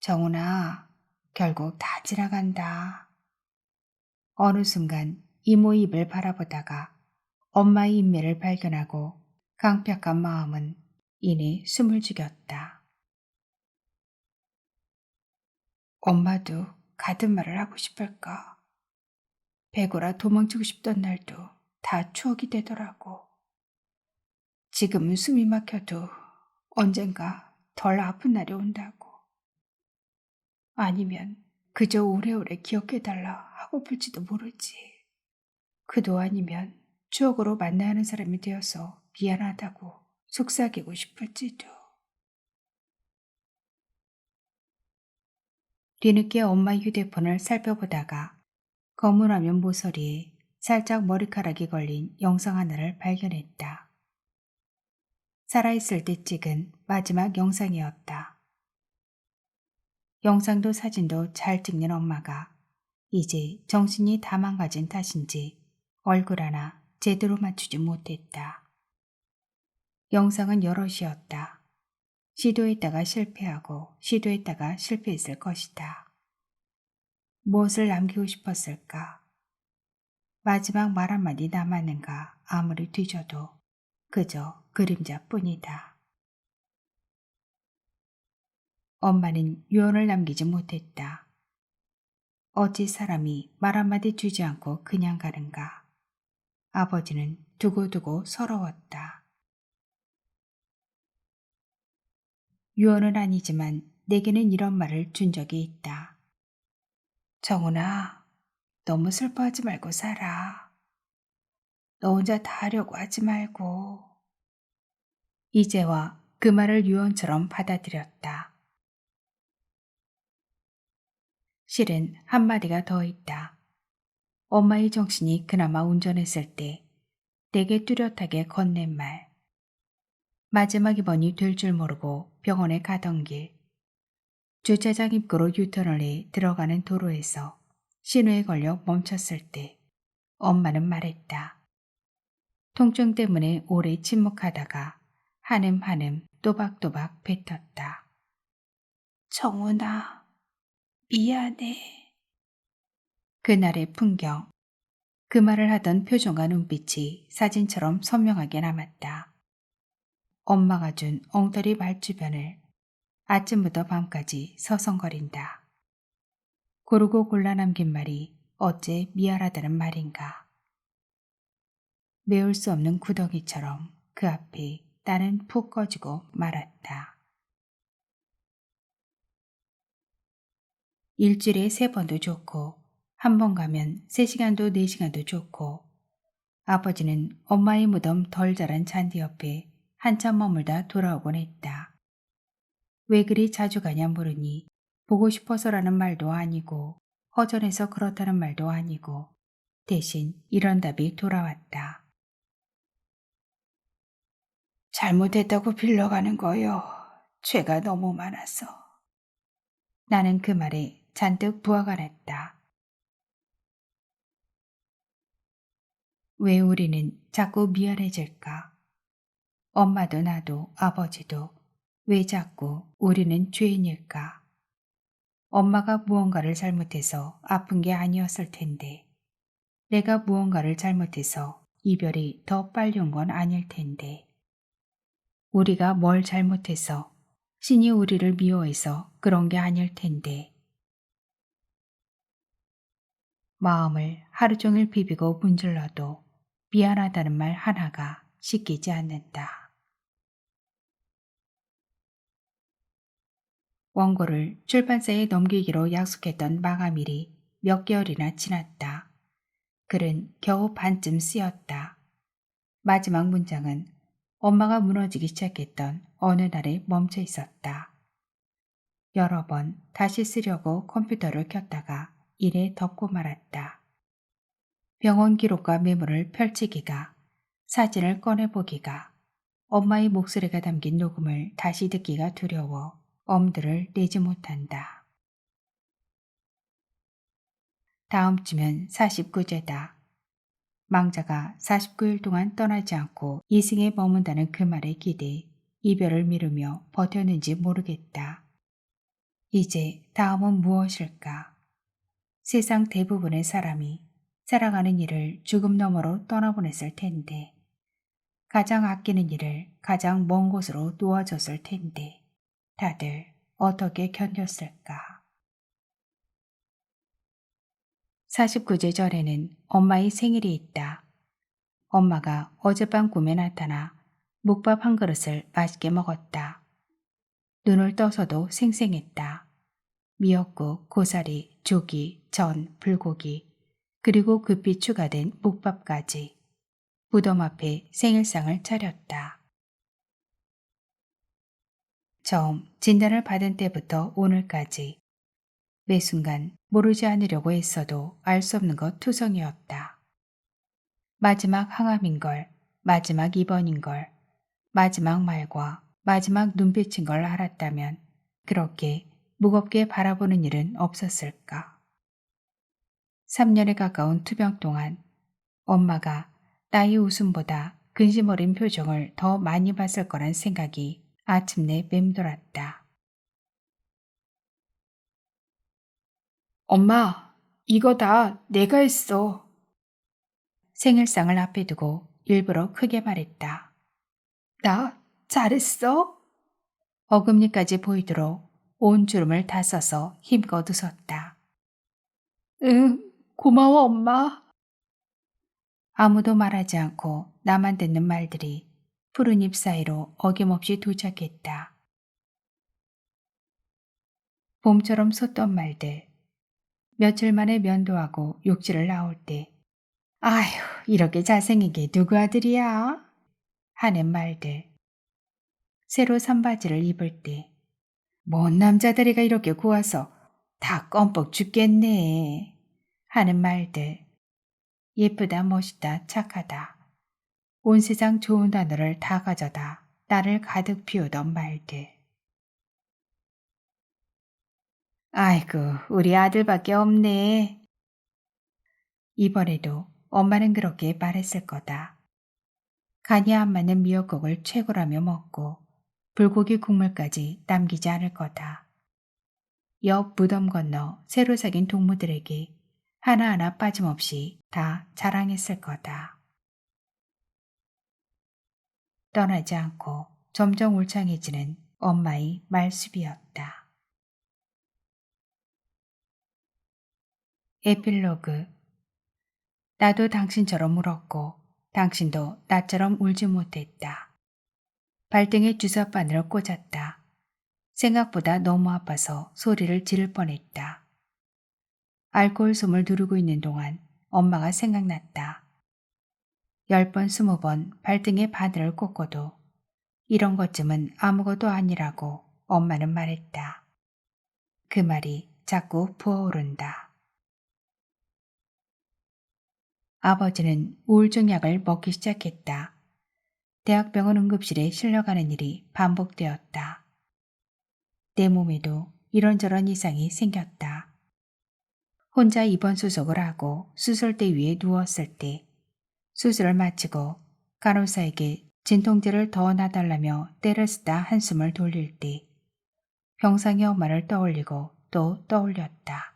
정훈아, 결국 다 지나간다. 어느 순간 이모 입을 바라보다가 엄마의 인매를 발견하고 강팍한 마음은 이내 숨을 죽였다. 엄마도 같은 말을 하고 싶을까? 배고라 도망치고 싶던 날도 다 추억이 되더라고. 지금은 숨이 막혀도 언젠가 덜 아픈 날이 온다고. 아니면 그저 오래오래 기억해달라 하고플지도 모르지. 그도 아니면 추억으로 만나야 하는 사람이 되어서 미안하다고 속삭이고 싶을지도. 뒤늦게 엄마 휴대폰을 살펴보다가 검은 화면 모서리에 살짝 머리카락이 걸린 영상 하나를 발견했다. 살아있을 때 찍은 마지막 영상이었다. 영상도 사진도 잘 찍는 엄마가 이제 정신이 다 망가진 탓인지 얼굴 하나 제대로 맞추지 못했다. 영상은 여럿이었다. 시도했다가 실패하고 시도했다가 실패했을 것이다. 무엇을 남기고 싶었을까? 마지막 말 한마디 남았는가 아무리 뒤져도 그저 그림자뿐이다. 엄마는 유언을 남기지 못했다. 어찌 사람이 말 한마디 주지 않고 그냥 가는가. 아버지는 두고두고 서러웠다. 유언은 아니지만 내게는 이런 말을 준 적이 있다. 정훈아, 너무 슬퍼하지 말고 살아. 너 혼자 다 하려고 하지 말고. 이제와 그 말을 유언처럼 받아들였다. 실은 한마디가 더 있다. 엄마의 정신이 그나마 운전했을 때 내게 뚜렷하게 건넨 말. 마지막 입원이 될 줄 모르고 병원에 가던 길. 주차장 입구로 유턴을 해 들어가는 도로에서 신호에 걸려 멈췄을 때 엄마는 말했다. 통증 때문에 오래 침묵하다가 한음 한음 또박또박 뱉었다. 정훈아, 미안해. 그날의 풍경. 그 말을 하던 표정과 눈빛이 사진처럼 선명하게 남았다. 엄마가 준 엉터리 말주변을 아침부터 밤까지 서성거린다. 고르고 골라 남긴 말이 어째 미안하다는 말인가. 메울 수 없는 구덩이처럼 그 앞에 나는 푹 꺼지고 말았다. 일주일에 3번도 좋고 한 번 가면 3시간도 4시간도 좋고 아버지는 엄마의 무덤 덜 자란 잔디 옆에 한참 머물다 돌아오곤 했다. 왜 그리 자주 가냐 물으니 보고 싶어서라는 말도 아니고 허전해서 그렇다는 말도 아니고 대신 이런 답이 돌아왔다. 잘못했다고 빌러가는 거요. 죄가 너무 많아서. 나는 그 말에 잔뜩 부화가 났다. 왜 우리는 자꾸 미안해질까? 엄마도 나도 아버지도 왜 자꾸 우리는 죄인일까? 엄마가 무언가를 잘못해서 아픈 게 아니었을 텐데 내가 무언가를 잘못해서 이별이 더 빨리 온 건 아닐 텐데 우리가 뭘 잘못해서 신이 우리를 미워해서 그런 게 아닐 텐데 마음을 하루 종일 비비고 문질러도 미안하다는 말 하나가 씻기지 않는다. 원고를 출판사에 넘기기로 약속했던 마감일이 몇 개월이나 지났다. 글은 겨우 반쯤 쓰였다. 마지막 문장은 엄마가 무너지기 시작했던 어느 날에 멈춰 있었다. 여러 번 다시 쓰려고 컴퓨터를 켰다가 이래 덮고 말았다. 병원 기록과 메모를 펼치기가, 사진을 꺼내보기가, 엄마의 목소리가 담긴 녹음을 다시 듣기가 두려워 엄두를 내지 못한다. 다음 주면 49제다. 망자가 49일 동안 떠나지 않고 이승에 머문다는 그 말에 기대 이별을 미루며 버텼는지 모르겠다. 이제 다음은 무엇일까? 세상 대부분의 사람이 사랑하는 이를 죽음 너머로 떠나보냈을 텐데 가장 아끼는 이를 가장 먼 곳으로 놓아줬을 텐데 다들 어떻게 견뎠을까? 49제 전에는 엄마의 생일이 있다. 엄마가 어젯밤 꿈에 나타나 묵밥 한 그릇을 맛있게 먹었다. 눈을 떠서도 생생했다. 미역국, 고사리, 조기, 전, 불고기, 그리고 급히 추가된 묵밥까지. 무덤 앞에 생일상을 차렸다. 처음 진단을 받은 때부터 오늘까지 매 순간 모르지 않으려고 했어도 알 수 없는 것 투성이었다. 마지막 항암인걸, 마지막 입원인걸, 마지막 말과 마지막 눈빛인 걸 알았다면 그렇게 무겁게 바라보는 일은 없었을까. 3년에 가까운 투병 동안 엄마가 나의 웃음보다 근심 어린 표정을 더 많이 봤을 거란 생각이 아침내 맴돌았다. 엄마, 이거 다 내가 했어. 생일상을 앞에 두고 일부러 크게 말했다. 나 잘했어? 어금니까지 보이도록 온 주름을 다 써서 힘껏 웃었다. 응, 고마워 엄마. 아무도 말하지 않고 나만 듣는 말들이 푸른 잎 사이로 어김없이 도착했다. 봄처럼 솟던 말들. 며칠 만에 면도하고 욕실을 나올 때 아휴, 이렇게 잘생긴 게 누구 아들이야? 하는 말들. 새로 산 바지를 입을 때 뭔 남자다리가 이렇게 고와서 다 껌뻑 죽겠네 하는 말들. 예쁘다, 멋있다, 착하다. 온 세상 좋은 단어를 다 가져다 나를 가득 피우던 말들. 아이고, 우리 아들밖에 없네. 이번에도 엄마는 그렇게 말했을 거다. 간이 안 맞는 미역국을 최고라며 먹고 불고기 국물까지 남기지 않을 거다. 옆 무덤 건너 새로 사귄 동무들에게 하나하나 빠짐없이 다 자랑했을 거다. 떠나지 않고 점점 울창해지는 엄마의 말수비였다. 에필로그. 나도 당신처럼 울었고 당신도 나처럼 울지 못했다. 발등에 주사바늘을 꽂았다. 생각보다 너무 아파서 소리를 지를 뻔했다. 알코올 숨을 누르고 있는 동안 엄마가 생각났다. 10번, 20번 발등에 바늘을 꽂고도 이런 것쯤은 아무것도 아니라고 엄마는 말했다. 그 말이 자꾸 부어오른다. 아버지는 우울증 약을 먹기 시작했다. 대학병원 응급실에 실려가는 일이 반복되었다. 내 몸에도 이런저런 이상이 생겼다. 혼자 입원 수속을 하고 수술대 위에 누웠을 때, 수술을 마치고 간호사에게 진통제를 더 놔달라며 때를 쓰다 한숨을 돌릴 때 병상의 엄마를 떠올리고 또 떠올렸다.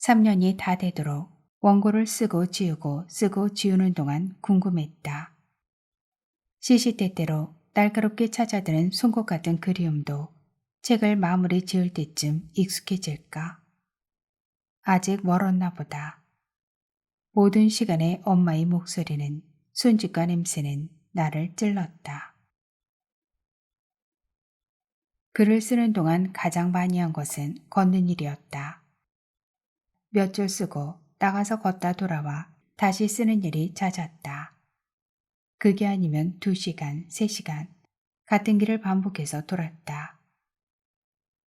3년이 다 되도록 원고를 쓰고 지우고 쓰고 지우는 동안 궁금했다. 시시때때로 날카롭게 찾아드는 송곳 같은 그리움도 책을 마무리 지을 때쯤 익숙해질까? 아직 멀었나 보다. 모든 시간에 엄마의 목소리는, 손짓과 냄새는 나를 찔렀다. 글을 쓰는 동안 가장 많이 한 것은 걷는 일이었다. 몇 줄 쓰고 나가서 걷다 돌아와 다시 쓰는 일이 잦았다. 그게 아니면 2시간, 3시간 같은 길을 반복해서 돌았다.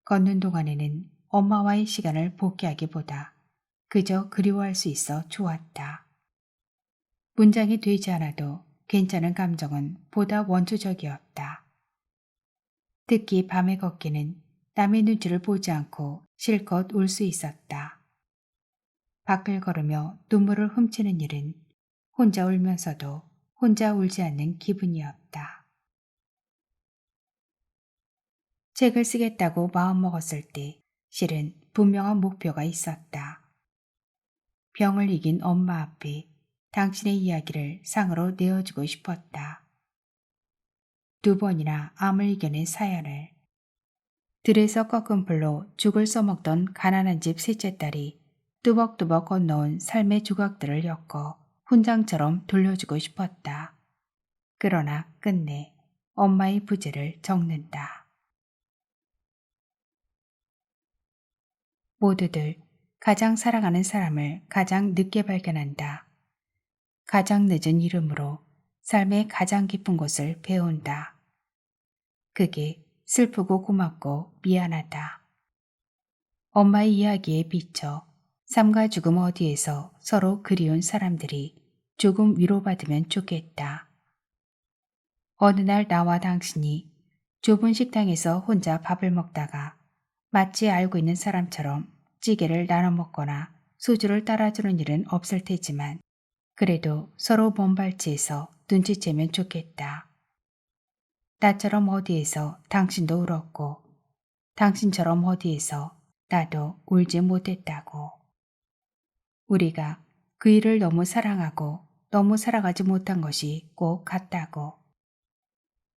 걷는 동안에는 엄마와의 시간을 복귀하기보다 그저 그리워할 수 있어 좋았다. 문장이 되지 않아도 괜찮은 감정은 보다 원초적이었다. 특히 밤에 걷기는 남의 눈치를 보지 않고 실컷 울 수 있었다. 밖을 걸으며 눈물을 훔치는 일은 혼자 울면서도 혼자 울지 않는 기분이었다. 책을 쓰겠다고 마음먹었을 때 실은 분명한 목표가 있었다. 병을 이긴 엄마 앞에 당신의 이야기를 상으로 내어주고 싶었다. 2번이나 암을 이겨낸 사연을. 들에서 꺾은 불로 죽을 써먹던 가난한 집 셋째 딸이 뚜벅뚜벅 건너온 삶의 조각들을 엮어 훈장처럼 돌려주고 싶었다. 그러나 끝내 엄마의 부재를 적는다. 모두들 가장 사랑하는 사람을 가장 늦게 발견한다. 가장 늦은 이름으로 삶의 가장 깊은 곳을 배운다. 그게 슬프고 고맙고 미안하다. 엄마의 이야기에 비춰 삶과 죽음 어디에서 서로 그리운 사람들이 조금 위로받으면 좋겠다. 어느 날 나와 당신이 좁은 식당에서 혼자 밥을 먹다가 마치 알고 있는 사람처럼 찌개를 나눠 먹거나 소주를 따라주는 일은 없을 테지만 그래도 서로 먼 발치에서 눈치채면 좋겠다. 나처럼 어디에서 당신도 울었고 당신처럼 어디에서 나도 울지 못했다고. 우리가 그 일을 너무 사랑하고 너무 사랑하지 못한 것이 꼭 같다고.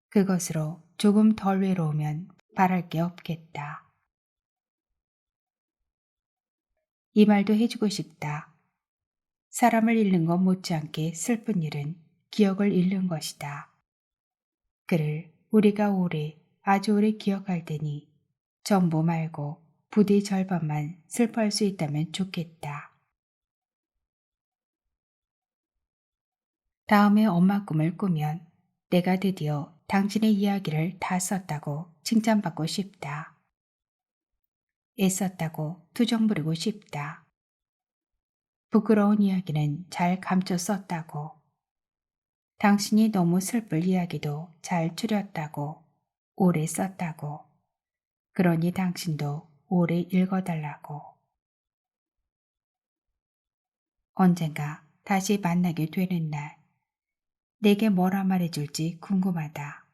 그것으로 조금 덜 외로우면 바랄 게 없겠다. 이 말도 해주고 싶다. 사람을 잃는 것 못지않게 슬픈 일은 기억을 잃는 것이다. 그를 우리가 오래, 아주 오래 기억할 테니 전부 말고 부디 절반만 슬퍼할 수 있다면 좋겠다. 다음에 엄마 꿈을 꾸면 내가 드디어 당신의 이야기를 다 썼다고 칭찬받고 싶다. 애썼다고 투정 부리고 싶다. 부끄러운 이야기는 잘 감춰 썼다고. 당신이 너무 슬플 이야기도 잘 추렸다고. 오래 썼다고. 그러니 당신도 오래 읽어달라고. 언젠가 다시 만나게 되는 날 내게 뭐라 말해줄지 궁금하다.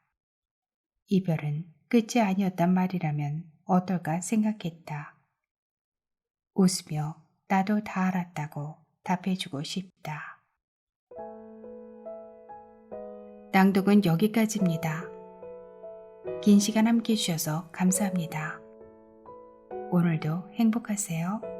이별은 끝이 아니었단 말이라면 어떨까 생각했다. 웃으며 나도 다 알았다고 답해주고 싶다. 낭독은 여기까지입니다. 긴 시간 함께 해주셔서 감사합니다. 오늘도 행복하세요.